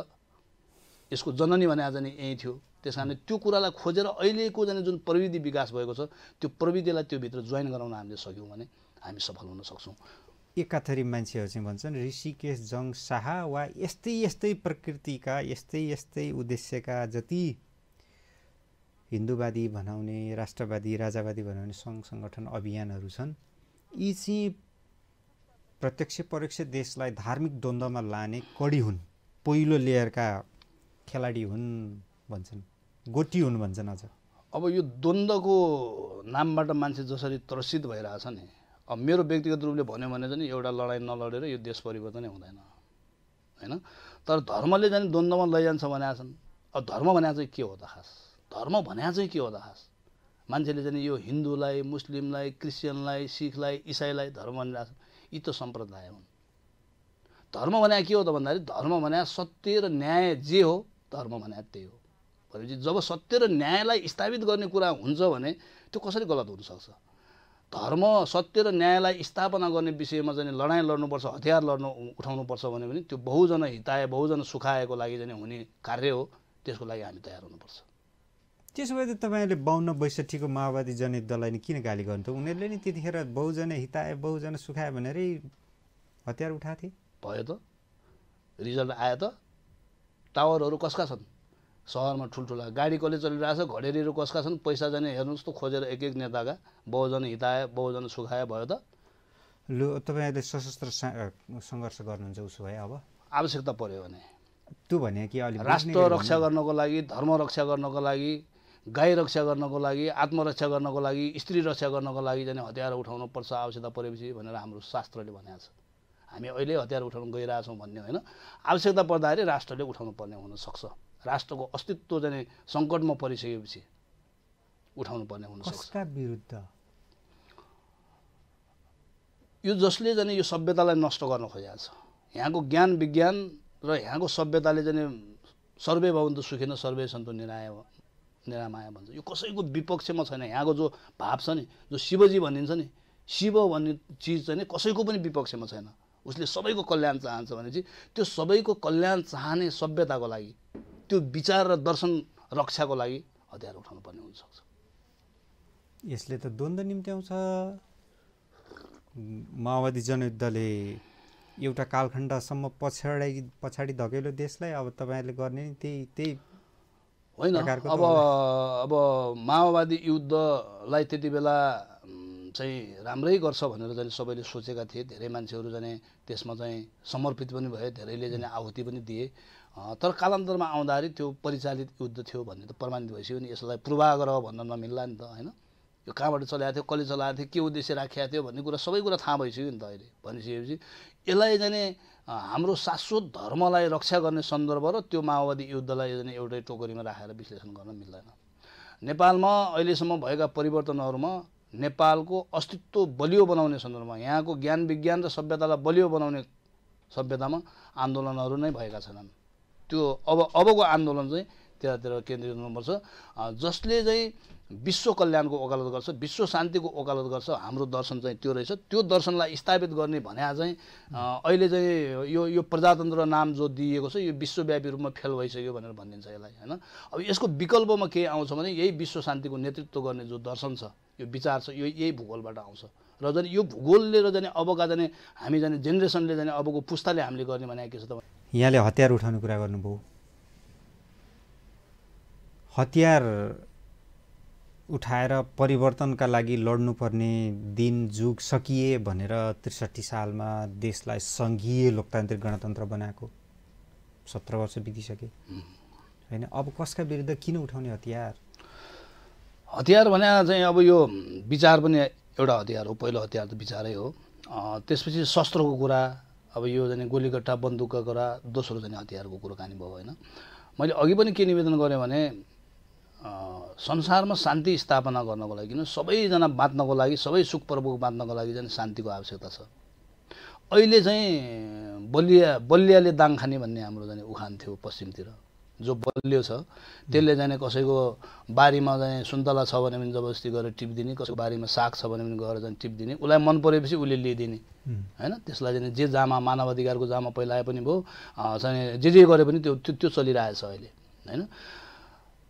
यसको जननी भने जाने यही थियो। त्यस कारणले त्यो कुरालाई खोजेर अहिलेको जाने जुन प्रविधि विकास भएको छ, त्यो प्रविधिलाई त्योभित्र जोइन गराउन हामीले सक्यौँ भने हामी सफल हुन सक्छौँ। एकाथरी मान्छेहरू चाहिँ भन्छन् ऋषिकेश जङ शाह वा यस्तै प्रकृतिका यस्तै उद्देश्यका जति हिन्दूवादी बनाउने, राष्ट्रवादी, राजावादी बनाउने सङ्घ सङ्गठन अभियानहरू छन्, यी चाहिँ प्रत्यक्ष परोक्ष देशलाई धार्मिक द्वन्द्वमा लाने कडी हुन्, पहिलो लेयरका खेलाडी हुन् भन्छन्, गोटी हुन् भन्छन्। अझ अब यो द्वन्द्वको नामबाट मान्छे जसरी त्रसित भइरहेछ नि, अब मेरो व्यक्तिगत रूपले भन्यो भने चाहिँ एउटा लडाइँ नलडेर यो देश परिवर्तनै हुँदैन होइन। तर धर्मले चाहिँ द्वन्द्वमा लैजान्छ भनेका छन्। अब धर्म भने चाहिँ के हो त खास? धर्म भने चाहिँ के हो त खास? मान्छेले चाहिँ यो हिन्दूलाई, मुस्लिमलाई, क्रिस्चियनलाई, सिखलाई, इसाईलाई धर्म भनिरहेको छन्। यी त सम्प्रदाय हुन्। धर्म भने के हो त भन्दाखेरि धर्म भने सत्य र न्याय जे हो, धर्म भने त्यही हो। भनेपछि जब सत्य र न्यायलाई स्थापित गर्ने कुरा हुन्छ भने त्यो कसरी गलत हुनसक्छ? धर्म सत्य र न्यायलाई स्थापना गर्ने विषयमा चाहिँ लडाइँ लड्नुपर्छ, हतियार उठाउनुपर्छ भने पनि त्यो बहुजन हिताय, बहुजन सुखायको लागि चाहिँ हुने कार्य हो। त्यसको लागि हामी तयार हुनुपर्छ। त्यसो भए त तपाईँले 52-62 माओवादी जनयुद्धलाई नि किन गाली गर्नु त? उनीहरूले नि त्यतिखेर बहुजन हिताय, बहुजन सुखाय भनेरै हतियार उठाएको थिए। भयो त, रिजल्ट आयो त। टावरहरू कसका छन्? सहरमा ठुल्ठुला गाडी कसले चलिरहेछ, घडेरीहरू कसका छन्? पैसा जाने हेर्नुहोस् त खोजेर एक नेताका। बहुजन हिताय, बहुजन सुखाय भयो त। लु तपाईँहरूले सशस्त्र सङ्घर्ष गर्नुहुन्छ, उसो भए अब आवश्यकता पर्यो भने त्यो भने कि अलि राष्ट्र रक्षा गर्नको लागि, धर्म रक्षा गर्नको लागि, गाई रक्षा गर्नको लागि, आत्मरक्षा गर्नको लागि, स्त्री रक्षा गर्नको लागि चाहिँ हतियार उठाउनु पर्छ आवश्यकता परेपछि भनेर हाम्रो शास्त्रले भनेको छ। हामी अहिले हतियार उठाउन गइरहेछौँ भन्ने होइन। आवश्यकता पर्दाखेरि राष्ट्रले उठाउनु पर्ने हुनसक्छ। राष्ट्रको अस्तित्व चाहिँ सङ्कटमा परिसकेपछि उठाउनु पर्ने हुनसक्छ। कसका विरुद्ध? यो जसले चाहिँ यो सभ्यतालाई नष्ट गर्न खोजेको छ। यहाँको ज्ञान विज्ञान र यहाँको सभ्यताले चाहिँ सर्वे भवन्तु सुखिन सर्वे सन्तु निरामया भन्छ। यो कसैको विपक्षमा छैन। यहाँको जो भाव छ नि, जो शिवजी भनिन्छ नि, शिव भन्ने चिज चाहिँ कसैको पनि विपक्षमा छैन। उसले सबैको कल्याण चाहन्छ भनेपछि त्यो सबैको कल्याण चाहने सभ्यताको लागि, त्यो विचार र दर्शन रक्षाको लागि हतियार उठाउनु पर्ने हुनसक्छ। यसले त द्वन्द्व निम्त्याउँछ। माओवादी जनयुद्धले एउटा कालखण्डसम्म पछाडि धकेल्यो देशलाई। अब तपाईँहरूले गर्ने नि त्यही होइन। अब माओवादी युद्धलाई त्यति बेला चाहिँ राम्रै गर्छ भनेर चाहिँ सबैले सोचेका थिए। धेरै मान्छेहरू चाहिँ त्यसमा चाहिँ समर्पित पनि भए, धेरैले चाहिँ आहुति पनि दिए। तर कालान्तरमा आउँदाखेरि त्यो परिचालित युद्ध थियो भन्ने त प्रमाणित भइसक्यो नि। यसलाई पूर्वाग्रह भन्न नमिल्ला नि त होइन। यो कहाँबाट चलाएको थियो, कसले चलाएको थियो, के उद्देश्य राखेको थियो भन्ने कुरा सबै कुरा थाहा भइसक्यो नि त अहिले। भनिसकेपछि यसलाई चाहिँ हाम्रो शाश्वत धर्मलाई रक्षा गर्ने सन्दर्भ र त्यो माओवादी युद्धलाई चाहिँ एउटै टोकरीमा राखेर विश्लेषण गर्न मिल्दैन। नेपालमा अहिलेसम्म भएका परिवर्तनहरूमा नेपालको अस्तित्व बलियो बनाउने सन्दर्भमा, यहाँको ज्ञान विज्ञान र सभ्यतालाई बलियो बनाउने सभ्यतामा आन्दोलनहरू नै भएका छैनन्। त्यो अबको आन्दोलन चाहिँ त्यतातिर केन्द्रित हुनुपर्छ। जसले चाहिँ विश्व कल्याणको वकालत गर्छ, विश्व शान्तिको वकालत गर्छ, हाम्रो दर्शन चाहिँ त्यो रहेछ। त्यो दर्शनलाई स्थापित गर्ने भने चाहिँ अहिले चाहिँ यो प्रजातन्त्र नाम जो दिएको छ यो विश्वव्यापी रूपमा फेल भइसक्यो भनेर भनिन्छ यसलाई, होइन। अब यसको विकल्पमा के आउँछ भने यही विश्व शान्तिको नेतृत्व गर्ने जो दर्शन छ, यो विचार छ, यो यही भूगोलबाट आउँछ। र जाने यो भूगोलले र जाने अबका जाने हामी जाने जेनेरेसनले जाने अबको पुस्ताले हामीले गर्ने भने के छ त, यहाँले हतियार उठाउने कुरा गर्नुभयो। हतियार उठाएर परिवर्तनका लागि लड्नुपर्ने दिन जुग सकिए भनेर ६३ सालमा देशलाई सङ्घीय लोकतान्त्रिक गणतन्त्र बनाएको 17 वर्ष बितिसके, होइन। अब कसका विरुद्ध किन उठाउने हतियार? हतियार भने चाहिँ अब यो विचार पनि एउटा हतियार हो। पहिलो हतियार त विचारै हो। त्यसपछि शस्त्रको कुरा, अब यो जाने गोलीगट्टा बन्दुकका कुरा, दोस्रो जाने हतियारको कुराकानी भयो, होइन। मैले अघि पनि के निवेदन गरेँ भने संसारमा शान्ति स्थापना गर्नको लागि सबैजना बाँच्नको लागि, सबै सुख प्रभोग बाँच्नको लागि चाहिँ शान्तिको आवश्यकता छ। अहिले चाहिँ बलियाले दाङ खाने भन्ने हाम्रो जाने उखान थियो पश्चिमतिर। जो बलियो छ त्यसले जाने कसैको बारीमा जाने सुन्तला छ भने पनि जबरजस्ती गरेर टिपिदिने, कसैको बारीमा साग छ भने पनि गएर जाने टिपिदिने, उसलाई मन परेपछि उसले लिइदिने, होइन। त्यसलाई जाने जे जामा मानव अधिकारको जामा पहिला आए पनि भयो, चाहिँ जे गरे पनि त्यो चलिरहेछ अहिले, होइन।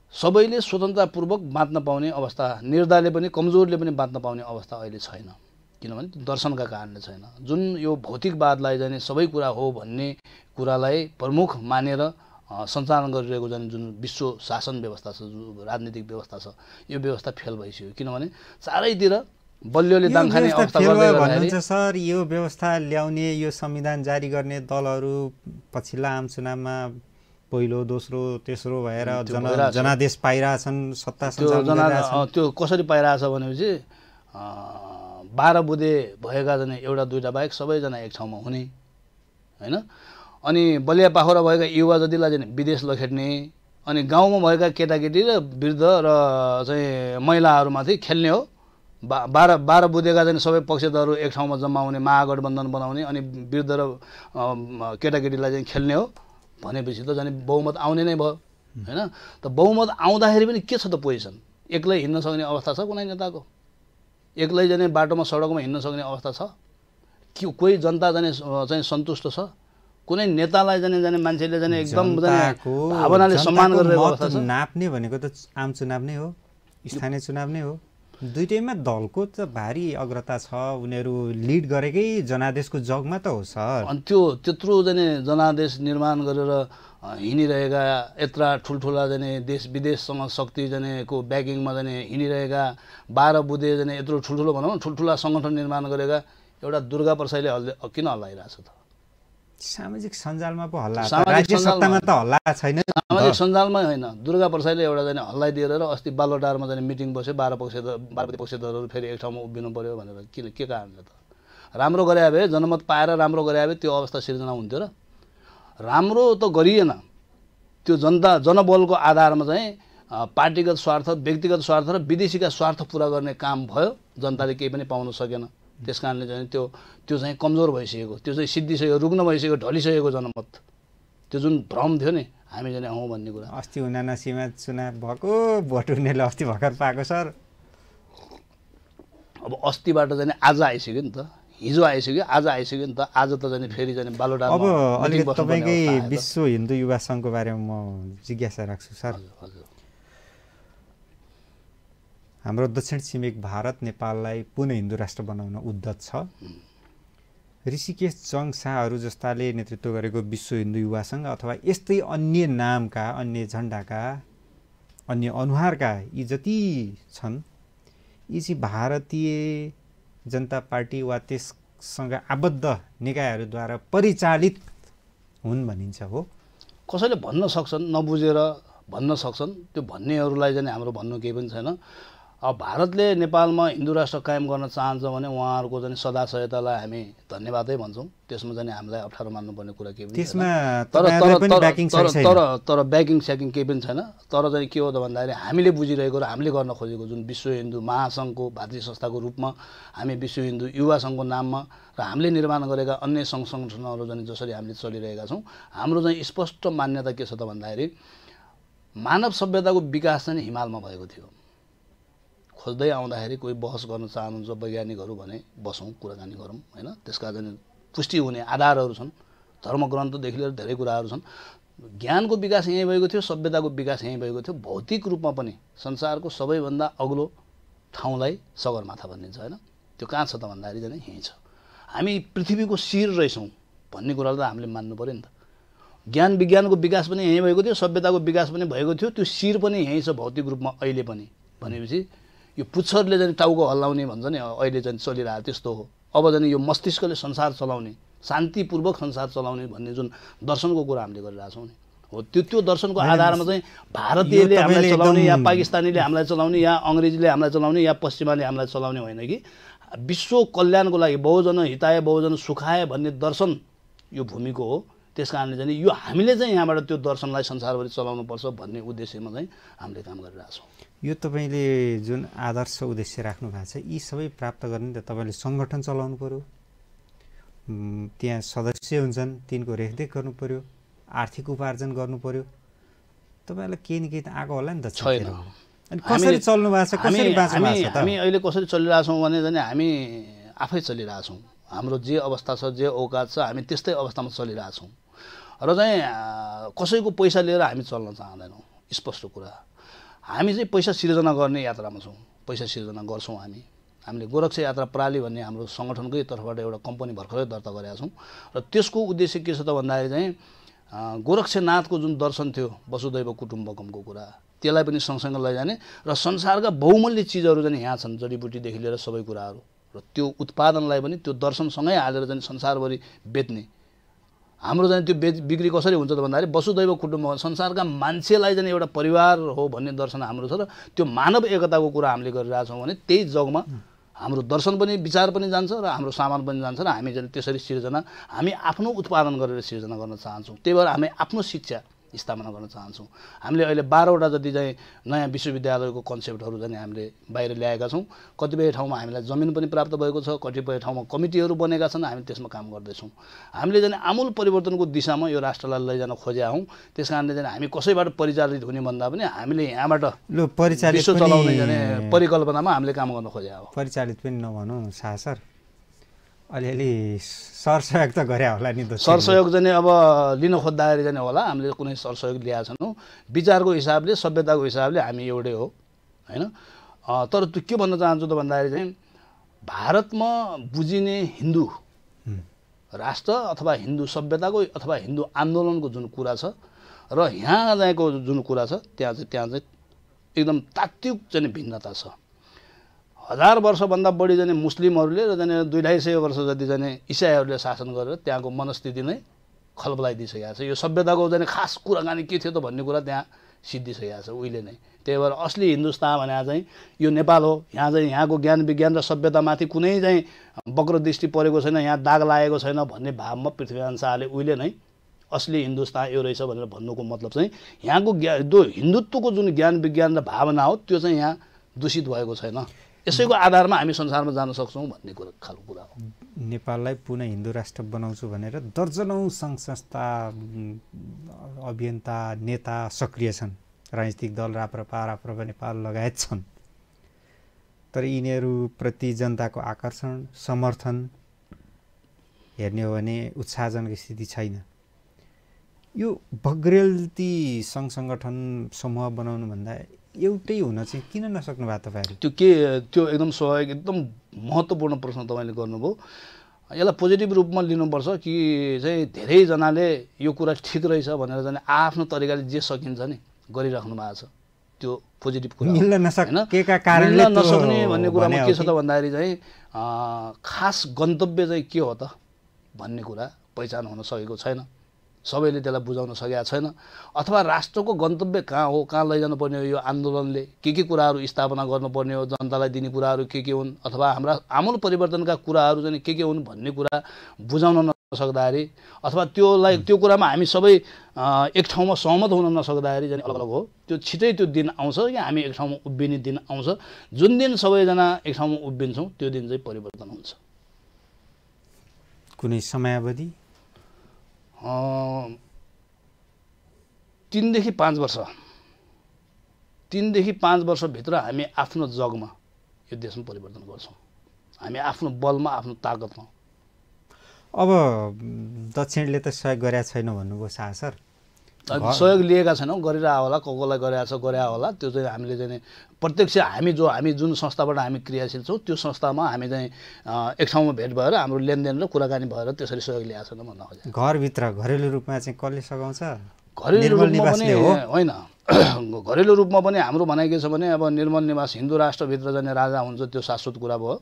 सबैले स्वतन्त्रतापूर्वक बाँच्न पाउने अवस्था, निर्दयले पनि कमजोरले पनि बाँच्न पाउने अवस्था अहिले छैन, किनभने दर्शनका कारणले छैन। जुन यो भौतिकवादलाई जाने सबै कुरा हो भन्ने कुरालाई प्रमुख मानेर सञ्चालन गरिरहेको जुन विश्व शासन व्यवस्था छ, जो राजनीतिक व्यवस्था छ, यो व्यवस्था फेल भइसक्यो। किनभने चारैतिर बलियोले दाङ खाने अवस्था गर्दै गर्दाखेरि सर यो व्यवस्था ल्याउने, यो संविधान जारी गर्ने दलहरू पछिल्ला आम चुनावमा पहिलो दोस्रो तेस्रो भएर जनादेश पाइरहेछन्, सत्ता सञ्चालन गरिरहेछन्। त्यो कसरी पाइरहेछ भनेपछि 12 बुँदे भएका जाने एउटा दुईटा बाहेक सबैजना एक ठाउँमा हुने, होइन। अनि बलिया पाखुरा भएका युवा जतिलाई चाहिँ विदेश लखेट्ने, अनि गाउँमा भएका केटाकेटी र वृद्ध र चाहिँ महिलाहरूमाथि खेल्ने हो। 12 बुँदेका चाहिँ सबै पक्षधरहरू एक ठाउँमा जम्मा हुने, महागठबन्धन बनाउने, अनि वृद्ध र केटाकेटीलाई चाहिँ खेल्ने हो भनेपछि त जाने बहुमत आउने नै भयो, होइन। त बहुमत आउँदाखेरि पनि के छ त पोजिसन? एक्लै हिँड्न सक्ने अवस्था छ कुनै नेताको? एक्लै जाने बाटोमा सडकमा हिँड्न सक्ने अवस्था छ? कोही जनता जाने चाहिँ सन्तुष्ट छ? कुनै नेतालाई जाने मान्छेले जाने एकदम भावनाले सम्मान गरेको अवस्था छ? नाप्ने भनेको त आम चुनाव नै हो, स्थानीय चुनाव नै हो। दुईटैमा दलको त भारी अग्रता छ, उनीहरू लिड गरेकै जनादेशको जगमा त हो सर। अनि त्यत्रो जाने जनादेश निर्माण गरेर हिँडिरहेका, यत्रा ठुल्ठुला जाने देश विदेशसँग शक्ति जानेको ब्याकिङमा जाने हिँडिरहेका 12 बुँदे जाने यत्रो ठुल्ठुलो भनौँ न, ठुल्ठुला सङ्गठन निर्माण गरेका एउटा दुर्गा प्रसाईले किन हल्लाइरहेछ त? सामाजिक सञ्जालमा पो हल्ला, राज्य सत्तामा त हल्ला छैन। सामाजिक सञ्जालमै होइन, दुर्गा प्रसाईले एउटा जाने हल्लाइदिएर र अस्ति बालोटारमा जाने मिटिङ बस्यो, 12 पक्षधरहरू फेरि एक ठाउँमा उभिनु पर्यो भनेर के कारणले त? राम्रो गरे भए, जनमत पाएर राम्रो गरे भए त्यो अवस्था सिर्जना हुन्थ्यो र? राम्रो त गरिएन। त्यो जनबलको आधारमा चाहिँ पार्टीगत स्वार्थ, व्यक्तिगत स्वार्थ र विदेशीका स्वार्थ पुरा गर्ने काम भयो। जनताले केही पनि पाउन सकेन। त्यस कारणले चाहिँ त्यो चाहिँ कमजोर भइसकेको, त्यो चाहिँ सिद्धिसक्यो, रुग्न भइसक्यो, ढलिसकेको जनमत। त्यो जुन भ्रम थियो नि हामी जाने हौँ भन्ने कुरा। अस्ति 79मा चुनाव भएको, भोट उनीहरूले अस्ति भर्खर पाएको सर। अब अस्तिबाट जाने आज आइसक्यो नि त, हिजो आइसक्यो, आज आइसक्यो नि त। आज त जाने फेरि जाने बालोटारमा अब अलिकति तपाईँकै विश्व हिन्दू युवा सङ्घको बारेमा म जिज्ञासा राख्छु सर। हजुर। हाम्रो दक्षिण छिमेक भारत नेपाललाई पुनः हिन्दू राष्ट्र बनाउन उद्यत छ। ऋषिकेश जङ शाहहरू जस्ताले नेतृत्व गरेको विश्व हिन्दू युवा सङ्घ अथवा यस्तै अन्य नामका, अन्य झन्डाका, अन्य अनुहारका यी जति छन्, यी चाहिँ भारतीय जनता पार्टी वा त्यससँग आबद्ध निकायहरूद्वारा परिचालित हुन् भनिन्छ हो। कसैले भन्न सक्छन्, नबुझेर भन्न सक्छन्। त्यो भन्नेहरूलाई चाहिँ हाम्रो भन्नु केही पनि छैन। अब भारतले नेपालमा हिन्दू राष्ट्र कायम गर्न चाहन्छ भने उहाँहरूको चाहिँ सदा सहायतालाई हामी धन्यवादै भन्छौँ। त्यसमा चाहिँ हामीलाई अप्ठ्यारो मान्नुपर्ने कुरा केही पनि छैन। तर ब्याकिङ स्याकिङ केही पनि छैन। तर चाहिँ के हो त भन्दाखेरि हामीले बुझिरहेको र हामीले गर्न खोजेको जुन विश्व हिन्दू महासङ्घको भातृ संस्थाको रूपमा हामी विश्व हिन्दू युवा सङ्घको नाममा र हामीले निर्माण गरेका अन्य सङ्घ सङ्गठनहरू चाहिँ जसरी हामीले चलिरहेका छौँ, हाम्रो चाहिँ स्पष्ट मान्यता के छ त भन्दाखेरि मानव सभ्यताको विकास चाहिँ हिमालमा भएको थियो। खोज्दै आउँदाखेरि कोही बहस गर्न चाहनुहुन्छ वैज्ञानिकहरू भने बसौँ कुराकानी गरौँ होइन। त्यसका चाहिँ पुष्टि हुने आधारहरू छन्, धर्मग्रन्थदेखि लिएर धेरै कुराहरू छन्। ज्ञानको विकास यहीँ भएको थियो, सभ्यताको विकास यहीँ भएको थियो। भौतिक रूपमा पनि संसारको सबैभन्दा अग्लो ठाउँलाई सगरमाथा भनिन्छ होइन। त्यो कहाँ छ त भन्दाखेरि चाहिँ यहीँ छ। हामी पृथ्वीको शिर रहेछौँ भन्ने कुरालाई त हामीले मान्नु पऱ्यो नि त। ज्ञान विज्ञानको विकास पनि यहीँ भएको थियो, सभ्यताको विकास पनि भएको थियो, त्यो शिर पनि यहीँ छ भौतिक रूपमा अहिले पनि। भनेपछि यो पुच्छरले चाहिँ टाउको हल्लाउने भन्छ नि अहिले चाहिँ चलिरहेको त्यस्तो हो। अब चाहिँ यो मस्तिष्कले संसार चलाउने, शान्तिपूर्वक संसार चलाउने भन्ने जुन दर्शनको कुरा हामीले गरिरहेछौँ नि हो, त्यो दर्शनको आधारमा चाहिँ भारतीयले हामीलाई चलाउने या पाकिस्तानीले हामीलाई चलाउने या अङ्ग्रेजीले हामीलाई चलाउने या पश्चिमाले हामीलाई चलाउने होइन कि विश्व कल्याणको लागि बहुजन हिताय बहुजन सुखाय भन्ने दर्शन यो भूमिको हो। त्यस कारणले चाहिँ यो हामीले चाहिँ यहाँबाट त्यो दर्शनलाई संसारभरि चलाउनुपर्छ भन्ने उद्देश्यमा चाहिँ हामीले काम गरिरहेछौँ। यो तपाईँले जुन आदर्श उद्देश्य राख्नु भएको छ यी सबै प्राप्त गर्ने त तपाईँले सङ्गठन चलाउनु पऱ्यो, त्यहाँ सदस्य हुन्छन् तिनको रेखदेख गर्नु पऱ्यो, आर्थिक उपार्जन गर्नु पऱ्यो। तपाईँलाई केही न केही त आएको होला नि त। छैन। अनि कसरी चल्नु भएको छ, कसरी बाँच्नु भएको छ त? हामी अहिले कसरी चलिरहेछौँ भने चाहिँ हामी आफै चलिरहेछौँ। हाम्रो जे अवस्था छ, जे औकात छ, हामी त्यस्तै अवस्थामा चलिरहेछौँ र चाहिँ कसैको पैसा लिएर हामी चल्न चाहँदैनौँ। स्पष्ट कुरा, हामी चाहिँ पैसा सिर्जना गर्ने यात्रामा छौँ, पैसा सिर्जना गर्छौँ। हामीले गोरक्ष यात्रा प्रणाली भन्ने हाम्रो सङ्गठनकै तर्फबाट एउटा कम्पनी भर्खरै दर्ता गरेका छौँ र त्यसको उद्देश्य के छ त भन्दाखेरि चाहिँ गोरक्षनाथको जुन दर्शन थियो वसुदैव कुटुम्बकमको कुरा त्यसलाई पनि सँगसँगै लैजाने र संसारका बहुमूल्य चिजहरू चाहिँ यहाँ छन्, जडीबुटीदेखि लिएर सबै कुराहरू, र त्यो उत्पादनलाई पनि त्यो दर्शनसँगै हालेर चाहिँ संसारभरि बेच्ने। हाम्रो चाहिँ त्यो बिक्री कसरी हुन्छ त भन्दाखेरि वसुदैव कुटुम्बकम, संसारका मान्छेलाई चाहिँ एउटा परिवार हो भन्ने दर्शन हाम्रो छ र त्यो मानव एकताको कुरा हामीले गरिरहेछौँ भने त्यही जगमा हाम्रो दर्शन पनि विचार पनि जान्छ र हाम्रो सामान पनि जान्छ र हामी चाहिँ त्यसरी सिर्जना हामी आफ्नो उत्पादन गरेर सिर्जना गर्न चाहन्छौँ। त्यही भएर हामी आफ्नो शिक्षा स्थापना गर्न चाहन्छौँ। हामीले अहिले 12वटा जति चाहिँ नयाँ विश्वविद्यालयको कन्सेप्टहरू चाहिँ हामीले बाहिर ल्याएका छौँ। कतिपय ठाउँमा हामीलाई जमिन पनि प्राप्त भएको छ, कतिपय ठाउँमा कमिटीहरू बनेका छन्, हामी त्यसमा काम गर्दैछौँ। हामीले चाहिँ आमूल परिवर्तनको दिशामा यो राष्ट्रलाई लैजान खोजेका हौँ। त्यस कारणले चाहिँ हामी कसैबाट परिचालित हुने भन्दा पनि हामीले यहाँबाट विश्व चलाउने जाने परिकल्पनामा हामीले काम गर्न खोजेका हौँ। परिचालित पनि नभनौँ शाह सर, अलिअलि सरसहयोग त गरे होला नि त। सरसहयोग चाहिँ अब लिन खोज्दाखेरि चाहिँ होला, हामीले कुनै सरसहयोग ल्याएको छैनौँ। विचारको हिसाबले, सभ्यताको हिसाबले हामी एउटै हो होइन। तर त्यो के भन्न चाहन्छु त भन्दाखेरि चाहिँ भारतमा बुझिने हिन्दू राष्ट्र अथवा हिन्दू सभ्यताको अथवा हिन्दू आन्दोलनको जुन कुरा छ र यहाँ जाएको जुन कुरा छ त्यहाँ चाहिँ एकदम तात्विक चाहिँ भिन्नता छ। 1000 वर्षभन्दा बढी जाने मुस्लिमहरूले र जाने 250 वर्ष जति जाने इसाईहरूले शासन गरेर त्यहाँको मनस्थिति नै खलबलाइदिइसकेको छ। यो सभ्यताको जाने खास कुराकानी के थियो त भन्ने कुरा त्यहाँ सिद्धिसकेको छ उहिले नै। त्यही भएर असली हिन्दुस्तान भने चाहिँ यो नेपाल हो। यहाँ चाहिँ यहाँको ज्ञान विज्ञान र सभ्यतामाथि कुनै चाहिँ वक्र दृष्टि परेको छैन, यहाँ दाग लागेको छैन भन्ने भावमा पृथ्वीनारायण शाहले उहिले नै असली हिन्दुस्तान यो रहेछ भनेर भन्नुको मतलब चाहिँ यहाँको हिन्दुत्वको जुन ज्ञान विज्ञान र भावना हो त्यो चाहिँ यहाँ दूषित भएको छैन। यसैको आधारमा हामी संसारमा जान सक्छौँ भन्ने खालको कुरा हो। नेपाललाई पुनः हिन्दू राष्ट्र बनाउँछु भनेर दर्जनौँ सङ्घ संस्था, अभियन्ता, नेता सक्रिय छन्, राजनीतिक दल राप्रपा नेपाल लगायत छन्। तर यिनीहरूप्रति जनताको आकर्षण, समर्थन हेर्ने हो भने उत्साहजनक स्थिति छैन। यो बग्रेलती सङ्घ सङ्गठन समूह बनाउनुभन्दा एउटै हुन चाहिँ किन नसक्नु भयो तपाईँहरू? त्यो एकदम स्वाभाविक, एकदम महत्त्वपूर्ण प्रश्न तपाईँले गर्नुभयो। यसलाई पोजिटिभ रूपमा लिनुपर्छ कि चाहिँ धेरैजनाले यो कुरा ठिक रहेछ भनेर चाहिँ आफ्नो तरिकाले जे सकिन्छ नि गरिराख्नु भएको छ। त्यो पोजिटिभ कुरा मिल्न नसकेका कारणले नसक्ने भन्ने कुरामा के छ त भन्दाखेरि चाहिँ खास गन्तव्य चाहिँ के हो त भन्ने कुरा पहिचान हुन सकेको छैन। सबैले त्यसलाई बुझाउन सकेका छैन। अथवा राष्ट्रको गन्तव्य कहाँ हो, कहाँ लैजानुपर्ने हो, यो आन्दोलनले के कुराहरू स्थापना गर्नुपर्ने हो, जनतालाई दिने कुराहरू के हुन्, अथवा हाम्रा आमूल परिवर्तनका कुराहरू चाहिँ के हुन् भन्ने कुरा बुझाउन नसक्दाखेरि अथवा त्यो कुरामा हामी सबै एक ठाउँमा सहमत हुन नसक्दाखेरि चाहिँ अलग अलग हो। त्यो छिटै त्यो दिन आउँछ कि हामी एक ठाउँमा उभिने दिन आउँछ। जुन दिन सबैजना एक ठाउँमा उभिन्छौँ त्यो दिन चाहिँ परिवर्तन हुन्छ। कुनै समयावधि 3 देखि 5 वर्ष 3 देखि 5 वर्षभित्र हामी आफ्नो जगमा यो देशमा परिवर्तन गर्छौँ, हामी आफ्नो बलमा आफ्नो ताकतमा। अब दक्षिणले त सहयोग गरेका छैन भन्नुभयो शाह सर। सहयोग लिएका छैनौँ, गरिरहेको होला, कसलाई गरेका छ गरे होला। त्यो चाहिँ हामीले चाहिँ प्रत्यक्ष हामी जुन संस्थाबाट हामी क्रियाशील छौँ त्यो संस्थामा हामी चाहिँ एक ठाउँमा भेट भएर हाम्रो लेनदेन र कुराकानी भएर त्यसरी सहयोग ल्याएको छैन भन्न खोजेँ। घरभित्र घरेलु रूपमा चाहिँ कसले सघाउँछ? घरेलु रूपमा पनि होइन, घरेलु रूपमा पनि हाम्रो भनाइ के छ भने अब निर्मल निवास हिन्दू राष्ट्रभित्र जाने राजा हुन्छ, त्यो शाश्वत कुरा भयो।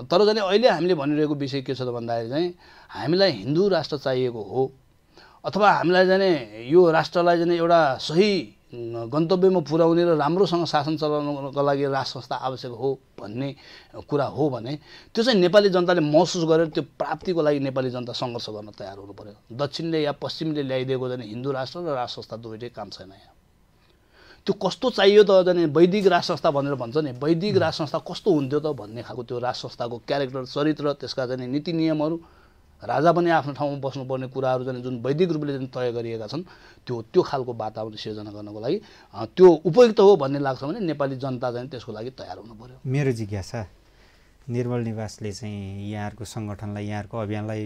तर जाने अहिले हामीले भनिरहेको विषय के छ त भन्दाखेरि चाहिँ हामीलाई हिन्दू राष्ट्र चाहिएको हो अथवा हामीलाई जाने यो राष्ट्रलाई जाने एउटा सही गन्तव्यमा पुर्याउने र राम्रोसँग शासन चलाउनको लागि राज संस्था आवश्यक हो भन्ने कुरा हो भने त्यो चाहिँ नेपाली जनताले महसुस गरेर त्यो प्राप्तिको लागि नेपाली जनता सङ्घर्ष गर्न तयार हुनु पर्यो। दक्षिणले या पश्चिमले ल्याइदिएको जाने हिन्दू राष्ट्र र राज संस्था दुवैटै काम छैन यहाँ। त्यो कस्तो चाहियो त जाने वैदिक राज संस्था भनेर भन्छ नि, वैदिक राज संस्था कस्तो हुन्थ्यो त भन्ने खालको त्यो राज संस्थाको क्यारेक्टर, चरित्र, त्यसका जाने नीति नियमहरू, राजा पनि आफ्नो ठाउँमा बस्नुपर्ने कुराहरू जाने जुन वैदिक रूपले जुन तय गरिएका छन् त्यो खालको वातावरण सिर्जना गर्नको लागि त्यो उपयुक्त हो भन्ने लाग्छ भने नेपाली जनता चाहिँ त्यसको लागि तयार हुनु पर्यो। मेरो जिज्ञासा, निर्मल निवासले चाहिँ यहाँहरूको सङ्गठनलाई, यहाँहरूको अभियानलाई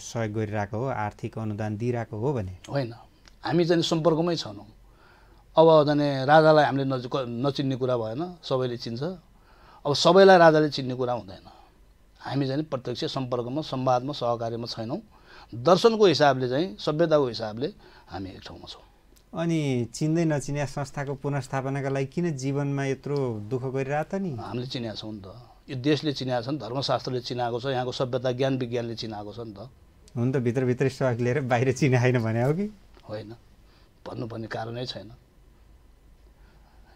सहयोग गरिरहेको हो, आर्थिक अनुदान दिइरहेको हो भने? होइन, हामी चाहिँ सम्पर्कमै छैनौँ। अब जाने राजालाई हामीले नचिन्ने कुरा भएन, सबैले चिन्छ। अब सबैलाई राजाले चिन्ने कुरा हुँदैन। हामी चाहिँ प्रत्यक्ष सम्पर्कमा, संवादमा, सहकार्यमा छैनौँ। दर्शनको हिसाबले चाहिँ, सभ्यताको हिसाबले हामी एक ठाउँमा छौँ। अनि चिन्दै नचिनिया संस्थाको पुनर्स्थापनाका लागि किन जीवनमा यत्रो दुःख गरिरहेको त नि? हामीले चिनेका छौँ नि त, यो देशले चिनेका छन्, धर्मशास्त्रले चिनाएको छ, यहाँको सभ्यता ज्ञान विज्ञानले चिनाएको छ नि त। हुन त भित्रभित्रै सहयोग लिएर बाहिर चिनाएन भने हो कि? होइन, भन्नुपर्ने कारणै छैन।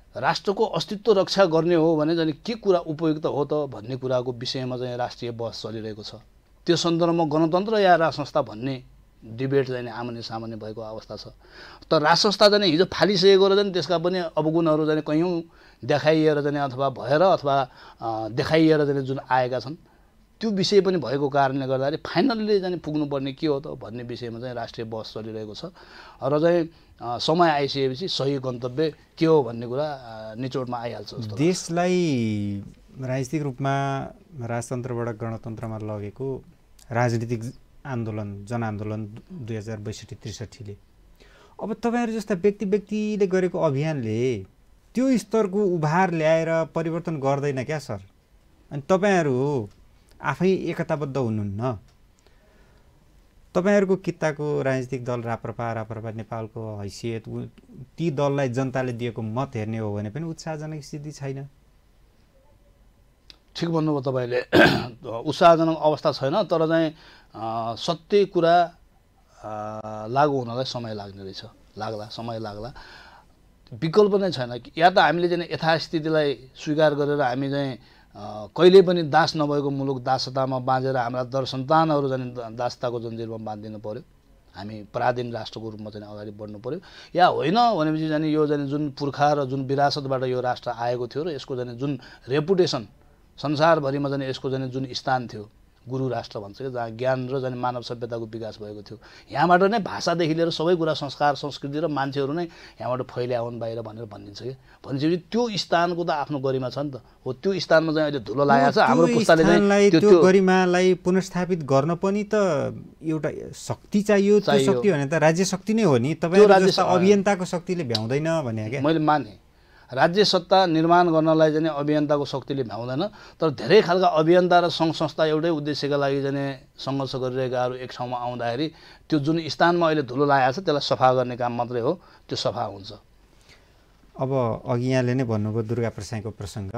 राष्ट्रको अस्तित्व रक्षा गर्ने हो भने चाहिँ के कुरा उपयुक्त हो त भन्ने कुराको विषयमा चाहिँ राष्ट्रिय बहस चलिरहेको छ। त्यो सन्दर्भमा गणतन्त्र या राज संस्था भन्ने डिबेट चाहिँ आमने सामने भएको अवस्था छ। तर राज संस्था चाहिँ हिजो फालिसकेको र चाहिँ त्यसका पनि अवगुणहरू चाहिँ कयौँ देखाइएर चाहिँ अथवा भएर अथवा देखाइएर चाहिँ जुन आएका छन् त्यो विषय पनि भएको कारणले गर्दाखेरि फाइनल्ली चाहिँ पुग्नुपर्ने के हो त भन्ने विषयमा चाहिँ राष्ट्रिय बहस चलिरहेको छ र चाहिँ समय आइसकेपछि सही गन्तव्य के हो भन्ने कुरा निचोडमा आइहाल्छ जस्तो। देशलाई राजनीतिक रूपमा राजतन्त्रबाट गणतन्त्रमा लगेको राजनीतिक आन्दोलन, जनआन्दोलन 2062-63ले, अब तपाईँहरू जस्ता व्यक्तिले गरेको अभियानले त्यो स्तरको उभार ल्याएर परिवर्तन गर्दैन क्या सर? अनि तपाईँहरू आफै एकताबद्ध हुनुहुन्न। तपाईँहरूको कित्ताको राजनीतिक दल राप्रपा नेपालको हैसियत, ती दललाई जनताले दिएको मत हेर्ने हो भने पनि उत्साहजनक स्थिति छैन। ठिक भन्नुभयो तपाईँले, उत्साहजनक अवस्था छैन। तर चाहिँ सत्य कुरा लागु हुनलाई समय लाग्ने रहेछ, समय लाग्ला, विकल्प नै छैन। या त हामीले चाहिँ यथास्थितिलाई स्वीकार गरेर हामी चाहिँ कहिले पनि दास नभएको मुलुक दासतामा बाँझेर हाम्रा दरसन्तानहरू चाहिँ दासताको जन्जिरमा बाँधिदिनु पर्यो, हामी पराधीन राष्ट्रको रूपमा चाहिँ अगाडि बढ्नु पर्यो। या होइन भनेपछि जाने यो जाने जुन पुर्खा र जुन विरासतबाट यो राष्ट्र आएको थियो र यसको जाने जुन रेपुटेसन संसारभरिमा जाने यसको जाने जुन स्थान थियो, गुरु राष्ट्र भन्छ कि, जहाँ ज्ञान र जाने मानव सभ्यताको विकास भएको थियो, यहाँबाट नै भाषादेखि लिएर सबै कुरा, संस्कार, संस्कृति र मान्छेहरू नै यहाँबाट फैल्या हुन् बाहिर भनेर भनिन्छ कि। भनेपछि त्यो स्थानको त आफ्नो गरिमा छ नि त। हो, त्यो स्थानमा चाहिँ अहिले धुलो लागेको छ। हाम्रो पुस्ताले चाहिँ त्यो गरिमालाई पुनर्स्थापित गर्न पनि त एउटा शक्ति चाहियो। त्यो शक्ति भने त राज्य शक्ति नै हो नि। तपाईँ जस्ता अभियन्ताको शक्तिले भ्याउँदैन भने क्या? मैले माने राज्य सत्ता निर्माण गर्नलाई चाहिँ अभियन्ताको शक्तिले भ्याउँदैन। तर धेरै खालका अभियन्ता र सङ्घ संस्था एउटै उद्देश्यका लागि चाहिँ सङ्घर्ष गरिरहेकाहरू एक ठाउँमा आउँदाखेरि त्यो जुन स्थानमा अहिले धुलो लागेको छ त्यसलाई सफा गर्ने काम मात्रै हो, त्यो सफा हुन्छ। अब अघि यहाँले नै भन्नुभयो दुर्गा प्रसाईको प्रसङ्ग।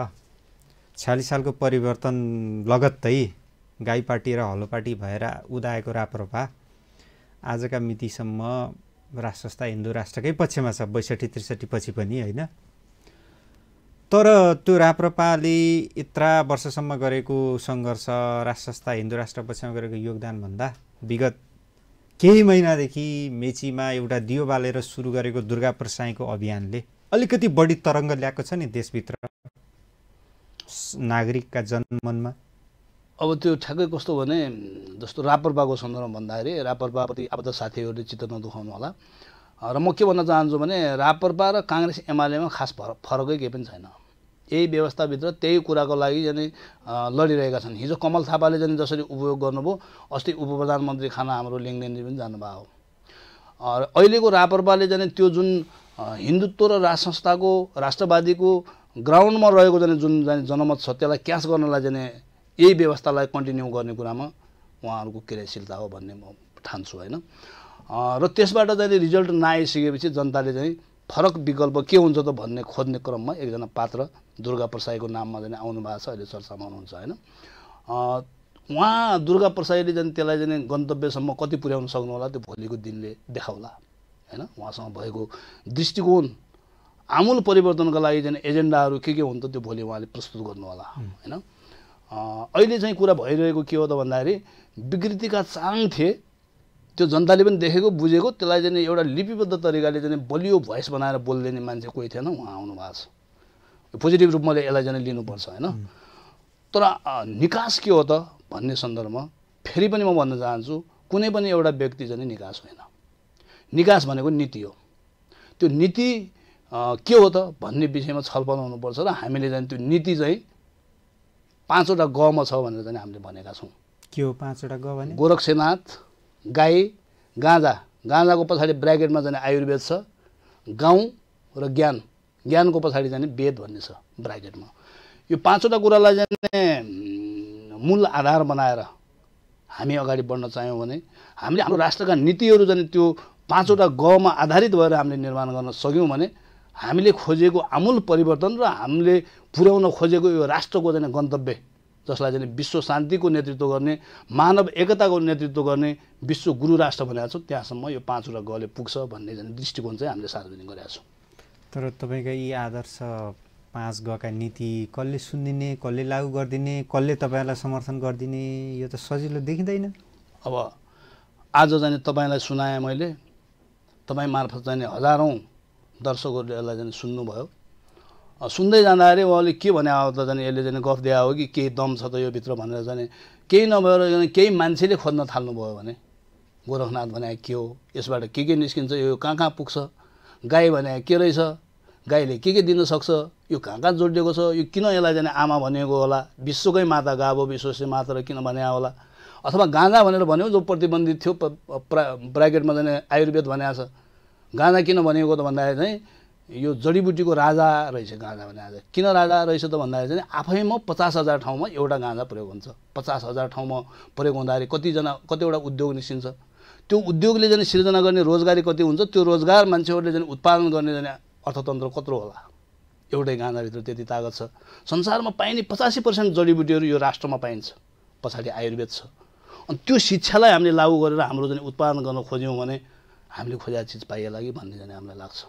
46 सालको परिवर्तन लगत्तै गाई पार्टी र हलो पार्टी भएर उदाएको राप्रपा आजका मितिसम्म राज संस्था हिन्दू राष्ट्रकै पक्षमा छ, 62-63 पछि पनि होइन। तर त्यो राप्रपाले यत्रा वर्षसम्म गरेको सङ्घर्ष, राज संस्था हिन्दू राष्ट्र पक्षमा गरेको योगदानभन्दा विगत केही महिनादेखि मेचीमा एउटा दियो बालेर सुरु गरेको दुर्गा प्रसाईको अभियानले अलिकति बढी तरङ्ग ल्याएको छ नि देशभित्र नागरिकका जनमनमा। अब त्यो ठ्याक्कै कस्तो भने जस्तो राप्रपाको सन्दर्भमा भन्दाखेरि राप्रपाप्रति आबद्ध साथीहरूले चित्त नदुखाउनु होला। र म के भन्न चाहन्छु भने राप्रपा र काङ्ग्रेस एमालेमा खास फरकै केही पनि छैन। यही व्यवस्थाभित्र त्यही कुराको लागि जाने लडिरहेका छन्। हिजो कमल थापाले जाने जसरी उपयोग गर्नुभयो, अस्ति उपप्रधानमन्त्री खान हाम्रो लेङदेनजी पनि जानुभएको हो। अहिलेको राप्रपाले जाने त्यो जुन हिन्दुत्व र राज संस्थाको राष्ट्रवादीको ग्राउन्डमा रहेको जाने जुन जाने जनमत छ त्यसलाई क्याच गर्नलाई जाने यही व्यवस्थालाई कन्टिन्यू गर्ने कुरामा उहाँहरूको क्रियाशीलता हो भन्ने म ठान्छु होइन। र त्यसबाट चाहिँ रिजल्ट नआइसकेपछि जनताले चाहिँ फरक विकल्प के हुन्छ त भन्ने खोज्ने क्रममा एकजना पात्र दुर्गा प्रसाईको नाममा चाहिँ आउनु भएको छ, अहिले चर्चामा हुनुहुन्छ होइन। उहाँ दुर्गा प्रसाईले चाहिँ त्यसलाई चाहिँ गन्तव्यसम्म कति पुर्याउन सक्नु होला त्यो भोलिको दिनले देखाउला होइन। उहाँसँग भएको दृष्टिकोण आमूल परिवर्तनका लागि चाहिँ एजेन्डाहरू के हुन् त त्यो भोलि उहाँले प्रस्तुत गर्नु होला होइन। अहिले चाहिँ कुरा भइरहेको के हो त भन्दाखेरि विकृतिका चाङ थिए, त्यो जनताले पनि देखेको बुझेको, त्यसलाई चाहिँ एउटा लिपिबद्ध तरिकाले चाहिँ बलियो भोइस बनाएर बोलिदिने मान्छे कोही थिएन, उहाँ आउनु भएको छ। पोजिटिभ रूपमा यसलाई चाहिँ लिनुपर्छ होइन। तर निकास के हो त भन्ने सन्दर्भमा फेरि पनि म भन्न चाहन्छु, कुनै पनि एउटा व्यक्ति चाहिँ निकास होइन। निकास भनेको नीति हो। त्यो नीति के हो त भन्ने विषयमा छलफल हुनुपर्छ र हामीले चाहिँ त्यो नीति चाहिँ 5वटा गमा छ भनेर चाहिँ हामीले भनेका छौँ। के हो 5वटा ग भने? गोरक्षनाथ, गाई, गाँजा, गाँजाको पछाडि ब्राकेटमा चाहिँ आयुर्वेद छ, गाउँ र ज्ञान, ज्ञानको पछाडि चाहिँ वेद भन्ने छ ब्राकेटमा। यो 5वटा कुरालाई चाहिँ मूल आधार बनाएर हामी अगाडि बढ्न चाह्यौँ भने हामीले हाम्रो राष्ट्रका नीतिहरू चाहिँ त्यो 5वटा गमा आधारित भएर हामीले निर्माण गर्न सक्यौँ भने हामीले खोजेको आमूल परिवर्तन र हामीले पुर्याउन खोजेको यो राष्ट्रको चाहिँ गन्तव्य, जसलाई चाहिँ विश्व शान्तिको नेतृत्व गर्ने, मानव एकताको नेतृत्व गर्ने विश्व गुरु राष्ट्र भनेको छौँ, त्यहाँसम्म यो 5वटा गले पुग्छ भन्ने चाहिँ दृष्टिकोण चाहिँ हामीले सार्वजनिक गरेका छौँ। तर तपाईँका यी आदर्श 5 गका नीति कसले सुनिदिने, कसले लागू गरिदिने, कसले तपाईँलाई समर्थन गरिदिने, यो त सजिलो देखिँदैन। अब आज चाहिँ तपाईँलाई सुनाएँ मैले, तपाईँ मार्फत चाहिँ हजारौँ दर्शकहरूले यसलाई चाहिँ सुन्नुभयो। सुन्दै जाँदाखेरि उहाँले के भने हो त जाने यसले चाहिँ गफ दिया हो कि केही दम छ त यो भित्र भनेर जाने केही नभएर केही मान्छेले खोज्न थाल्नुभयो भने गोरखनाथ भने के हो, यसबाट के निस्किन्छ, यो कहाँ कहाँ पुग्छ, गाई भने के रहेछ, गाईले के दिन सक्छ, यो कहाँ कहाँ जोडिएको छ, यो किन यसलाई जाने आमा भनेको होला, विश्वकै माता गाबो विश्वसे माता र किन भने होला, अथवा गाँजा भनेर भन्यो जो प्रतिबन्धित थियो ब्राकेटमा जाने आयुर्वेद भनेको छ। गाँजा किन भनेको त भन्दाखेरि चाहिँ यो जडीबुटीको राजा रहेछ गाँजा भने। आज किन राजा रहेछ त भन्दाखेरि चाहिँ आफैमा 50,000 ठाउँमा एउटा गाँजा प्रयोग हुन्छ। 50,000 ठाउँमा प्रयोग हुँदाखेरि कतिवटा उद्योग निस्किन्छ, त्यो उद्योगले चाहिँ सिर्जना गर्ने रोजगारी कति हुन्छ, त्यो रोजगार मान्छेहरूले चाहिँ उत्पादन गर्ने चाहिँ अर्थतन्त्र कत्रो होला। एउटै गाँजाभित्र त्यति तागत छ। संसारमा पाइने 85% जडीबुटीहरू यो राष्ट्रमा पाइन्छ, पछाडि आयुर्वेद छ। अनि त्यो शिक्षालाई हामीले लागू गरेर हाम्रो चाहिँ उत्पादन गर्न खोज्यौँ भने हामीले खोजेको चिज पाइएला कि भन्ने चाहिँ हामीलाई लाग्छ।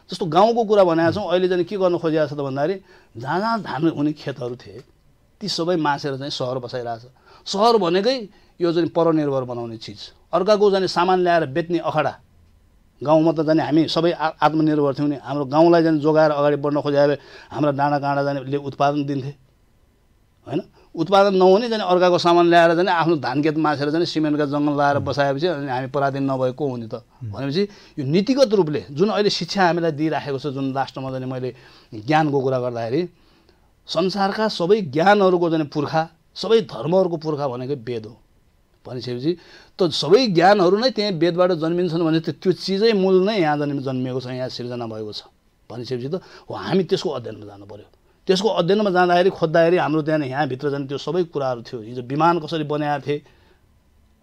जस्तो गाउँको कुरा भनेका छौँ, अहिले चाहिँ के गर्न खोजिएको छ त भन्दाखेरि जहाँ जहाँ धान हुने खेतहरू थिए ती सबै मासेर चाहिँ सहर बसाइरहेछ। सहर भनेकै यो चाहिँ परनिर्भर बनाउने चिज, अर्काको जाने सामान ल्याएर बेच्ने अखडा। गाउँमा त जाने हामी सबै आत्मनिर्भर थियौँ नि, हाम्रो गाउँलाई जाने जोगाएर अगाडि बढ्न खोजे हाम्रा डाँडा काँडा जानेले उत्पादन दिन्थे होइन। उत्पादन नहुने जाने अर्काको सामान ल्याएर जाने आफ्नो धान खेत मासेर जाने सिमेन्टका जङ्गल लगाएर बसाएपछि अनि हामी पराधीन नभएको हुने त भनेपछि यो नीतिगत रूपले जुन अहिले शिक्षा हामीलाई दिइराखेको छ, जुन राष्ट्रमा जाने मैले ज्ञानको कुरा गर्दाखेरि संसारका सबै ज्ञानहरूको जाने पुर्खा, सबै धर्महरूको पुर्खा भनेकै वेद हो भनिसकेपछि त सबै ज्ञानहरू नै त्यही वेदबाट जन्मिन्छन् भने त्यो चिजै मूल नै यहाँ जन्मिएको छ, यहाँ सिर्जना भएको छ भनिसकेपछि त हो हामी त्यसको अध्ययनमा जानु पर्यो। त्यसको अध्ययनमा जाँदाखेरि खोज्दाखेरि हाम्रो त्यहाँ यहाँभित्र जाने त्यो सबै कुराहरू थियो। हिजो विमान कसरी बनाएको थिए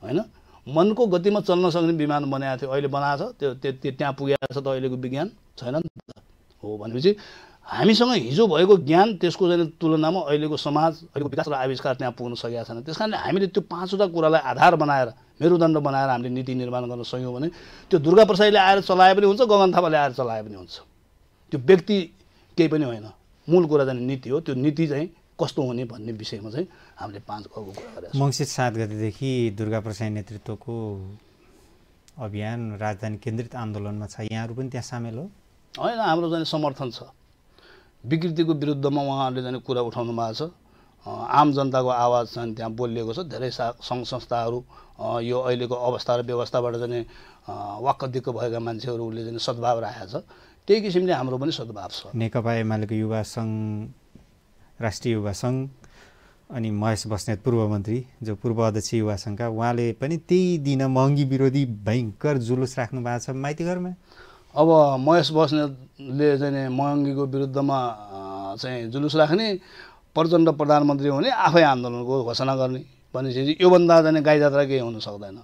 होइन, मनको गतिमा चल्न सक्ने विमान बनाएको थियो, अहिले बनाएको छ त्यो त्यहाँ पुगेको छ त अहिलेको विज्ञान छैन नि त हो भनेपछि हामीसँग हिजो भएको ज्ञान त्यसको चाहिँ तुलनामा अहिलेको समाज, अहिलेको विकास र आविष्कार त्यहाँ पुग्न सकेका छैन। त्यस कारणले हामीले त्यो 5वटा कुरालाई आधार बनाएर मेरुदण्ड बनाएर हामीले नीति निर्माण गर्न सक्यौँ भने त्यो दुर्गा प्रसाईले आएर चलाए पनि हुन्छ, गगन थापाले आएर चलाए पनि हुन्छ। त्यो व्यक्ति केही पनि होइन, मूल कुरा चाहिँ नीति हो। त्यो नीति चाहिँ कस्तो हुने भन्ने विषयमा चाहिँ हामीले 5 गको कुरा गरेका छौँ। मङ्सिर 7 गतेदेखि दुर्गा प्रसाई नेतृत्वको अभियान राजधानी केन्द्रित आन्दोलनमा छ, यहाँहरू पनि त्यहाँ सामेल हो? होइन, हाम्रो चाहिँ समर्थन छ। विकृतिको विरुद्धमा उहाँहरूले चाहिँ कुरा उठाउनु भएको छ, आम जनताको आवाज चाहिँ त्यहाँ बोलिएको छ। धेरै सङ्घ संस्थाहरू यो अहिलेको अवस्था र व्यवस्थाबाट चाहिँ वाक्क दिक्क भएका मान्छेहरूले चाहिँ सद्भाव राखेको छ। त्यही किसिमले हाम्रो पनि सद्भाव छ। नेकपा एमालेको युवा सङ्घ, राष्ट्रिय युवा सङ्घ अनि महेश बस्नेत पूर्व मन्त्री जो पूर्व अध्यक्ष युवा सङ्घका, उहाँले पनि त्यही दिन महँगी विरोधी भयङ्कर जुलुस राख्नु भएको छ माइती घरमा। अब महेश बस्नेतले चाहिँ महँगीको विरुद्धमा चाहिँ जुलुस राख्ने, प्रचण्ड प्रधानमन्त्री हुने, आफै आन्दोलनको घोषणा गर्ने भनेपछि योभन्दा चाहिँ गाई जात्रा केही हुन सक्दैन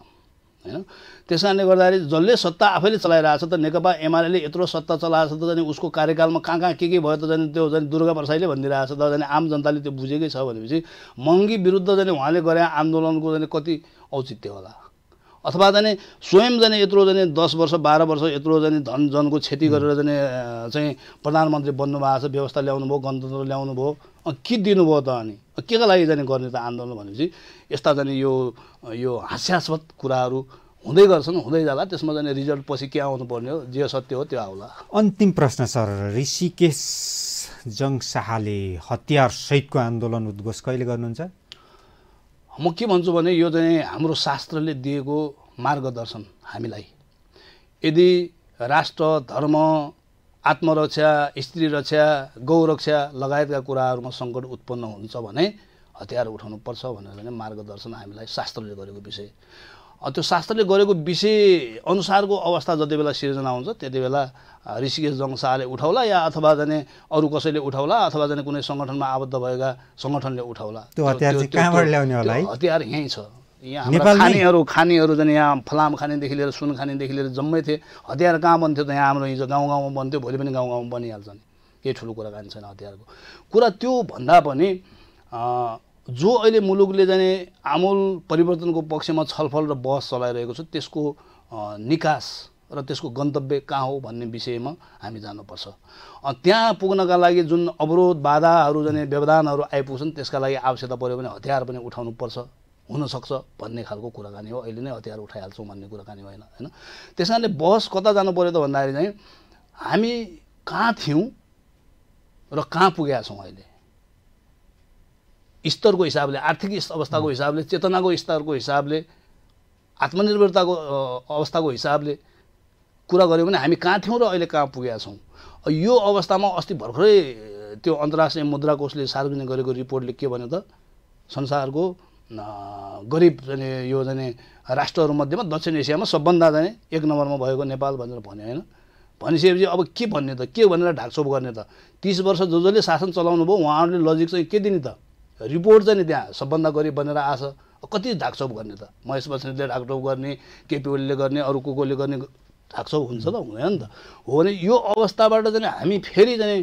होइन। त्यस कारणले गर्दाखेरि जसले सत्ता आफैले चलाइरहेको छ त, नेकपा एमाले यत्रो सत्ता चलाएको छ त चाहिँ उसको कार्यकालमा कहाँ के भयो त चाहिँ त्यो चाहिँ दुर्गा प्रसाईले भनिदिइरहेको छ त, चाहिँ आम जनताले त्यो बुझेकै छ भनेपछि महँगी विरुद्ध चाहिँ उहाँले गरे आन्दोलनको चाहिँ कति औचित्य होला। अथवा चाहिँ स्वयं चाहिँ यत्रो चाहिँ 10 वर्ष 12 वर्ष यत्रो चाहिँ धन जनको क्षति गरेर चाहिँ प्रधानमन्त्री बन्नुभएको छ, व्यवस्था ल्याउनु भयो, गणतन्त्र ल्याउनु भयो, के दिनुभयो त? अनि के का लागि चाहिँ गर्ने त आन्दोलन भनेपछि यस्ता चाहिँ यो हास्यास्पद कुराहरू हुँदै गर्छन्, हुँदै जाला। त्यसमा चाहिँ रिजल्ट पछि के आउनुपर्ने हो, जे सत्य हो त्यो आउला। अन्तिम प्रश्न सर, ऋषिकेश जङ शाहले हतियार सहितको आन्दोलन उद्घोष कहिले गर्नुहुन्छ? म के भन्छु भने यो चाहिँ हाम्रो शास्त्रले दिएको मार्गदर्शन हामीलाई। यदि राष्ट्र, धर्म, आत्मरक्षा, स्त्री रक्षा, गौरक्षा लगायतका कुराहरूमा सङ्कट उत्पन्न हुन्छ भने हतियार उठाउनुपर्छ भनेर चाहिँ मार्गदर्शन हामीलाई शास्त्रले गरेको विषय। त्यो शास्त्रले गरेको विषय अनुसारको अवस्था जति बेला सिर्जना हुन्छ त्यति बेला ऋषिकेश जङ शाहले उठाउला या अथवा चाहिँ अरू कसैले उठाउला अथवा चाहिँ कुनै सङ्गठनमा आबद्ध भएका सङ्गठनले उठाउला। त्यो हतियार चाहिँ कहाँबाट ल्याउने होला है? हतियार यहीँ छ। यहाँ खानीहरू चाहिँ यहाँ फलाम खानीदेखि लिएर सुन खानीदेखि लिएर जम्मै थिए। हतियार कहाँ बन्थ्यो त? यहाँ हाम्रो हिजो गाउँ गाउँमा बन्थ्यो, भोलि पनि गाउँ गाउँमा बनिहाल्छ नि। केही ठुलो कुराकानी छैन हतियारको कुरा। त्यो भन्दा पनि जो अहिले मुलुकले चाहिँ आमूल परिवर्तनको पक्षमा छलफल र बहस चलाइरहेको छ त्यसको निकास र त्यसको गन्तव्य कहाँ हो भन्ने विषयमा हामी जानुपर्छ। त्यहाँ पुग्नका लागि जुन अवरोध बाधाहरू चाहिँ व्यवधानहरू आइपुग्छन् त्यसका लागि आवश्यकता पऱ्यो भने हतियार पनि उठाउनुपर्छ, हुनसक्छ भन्ने खालको कुराकानी हो। अहिले नै हतियार उठाइहाल्छौँ भन्ने कुराकानी होइन होइन। त्यस कारणले बहस कता जानु पऱ्यो त भन्दाखेरि चाहिँ हामी कहाँ थियौँ र कहाँ पुगेका छौँ अहिले स्तरको हिसाबले, आर्थिक अवस्थाको हिसाबले, चेतनाको स्तरको हिसाबले, आत्मनिर्भरताको अवस्थाको हिसाबले कुरा गऱ्यो भने हामी कहाँ थियौँ र अहिले कहाँ पुगेका छौँ। यो अवस्थामा अस्ति भर्खरै त्यो अन्तर्राष्ट्रिय मुद्रा कोषले सार्वजनिक गरेको रिपोर्टले के भन्यो त, संसारको गरिब चाहिँ यो चाहिँ राष्ट्रहरूमध्येमा दक्षिण एसियामा सबभन्दा चाहिँ 1 नम्बरमा भएको नेपाल भनेर भन्यो होइन। भनिसकेपछि अब के भन्ने त, के भनेर ढाकछोप गर्ने त? 30 वर्ष जसले शासन चलाउनु भयो उहाँहरूले लजिक चाहिँ के दिने त? रिपोर्ट चाहिँ नि त्यहाँ सबभन्दा गरिब बनेर आछ, कति ढाकछोप गर्ने त? महेश बस्नेतले ढाकछोप गर्ने, केपी ओलीले गर्ने, अरू कोले गर्ने ढाकछोप हुन्छ त? हुँदैन नि त। हो भने यो अवस्थाबाट चाहिँ हामी फेरि चाहिँ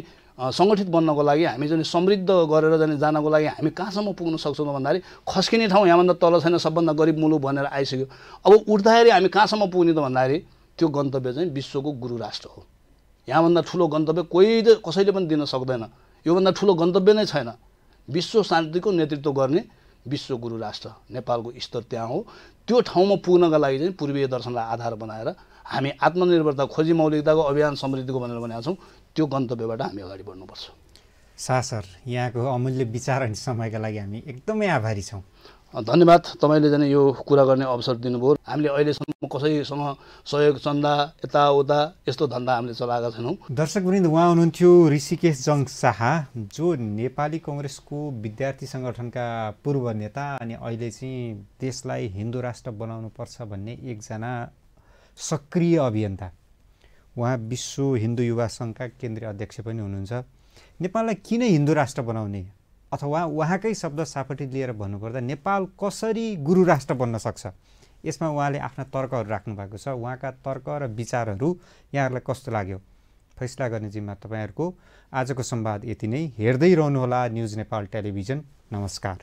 सङ्गठित बन्नको लागि, हामी चाहिँ समृद्ध गरेर चाहिँ जानको लागि हामी कहाँसम्म पुग्न सक्छौँ भन्दाखेरि खस्किने ठाउँ यहाँभन्दा तल छैन, सबभन्दा गरिब मुलुक भनेर आइसक्यो। अब उठ्दाखेरि हामी कहाँसम्म पुग्ने त भन्दाखेरि त्यो गन्तव्य चाहिँ विश्वको गुरु राष्ट्र हो। यहाँभन्दा ठुलो गन्तव्य कसैले पनि दिन सक्दैन। योभन्दा ठुलो गन्तव्य नै छैन। विश्व शान्तिको नेतृत्व गर्ने विश्व गुरु राष्ट्र नेपालको स्तर त्यहाँ हो। त्यो ठाउँमा पुग्नका लागि चाहिँ पूर्वीय दर्शनलाई आधार बनाएर हामी आत्मनिर्भरता खोजी मौलिकताको अभियान समृद्धिको भनेर भनेका छौँ। त्यो गन्तव्यबाट हामी अगाडि बढ्नुपर्छ। सर, यहाँको अमूल्य विचार अनि समयका लागि हामी एकदमै आभारी छौँ। धन्यवाद। तपाईँले चाहिँ यो कुरा गर्ने अवसर दिनुभयो। हामीले अहिलेसम्म कसैसँग सहयोग चन्दा यताउता यस्तो धन्दा हामीले चलाएका छैनौँ। दर्शकवृन्द, उहाँ हुनुहुन्थ्यो ऋषिकेश जङ शाह, जो नेपाली कङ्ग्रेसको विद्यार्थी सङ्गठनका पूर्व नेता अनि अहिले चाहिँ देशलाई हिन्दू राष्ट्र बनाउनुपर्छ भन्ने एकजना सक्रिय अभियन्ता। उहाँ विश्व हिन्दू युवा सङ्घका केन्द्रीय अध्यक्ष पनि हुनुहुन्छ। नेपाललाई किन हिन्दू राष्ट्र बनाउने, अथवा उहाँकै शब्द सापटी लिएर भन्नुपर्दा नेपाल कसरी गुरु राष्ट्र बन्न सक्छ, यसमा उहाँले आफ्ना तर्कहरू राख्नु भएको छ। उहाँका तर्क र विचारहरू यहाँहरूलाई कस्तो लाग्यो फैसला गर्ने जिम्मा तपाईँहरूको। आजको संवाद यति नै। हेर्दै रहनुहोला न्युज नेपाल टेलिभिजन। नमस्कार।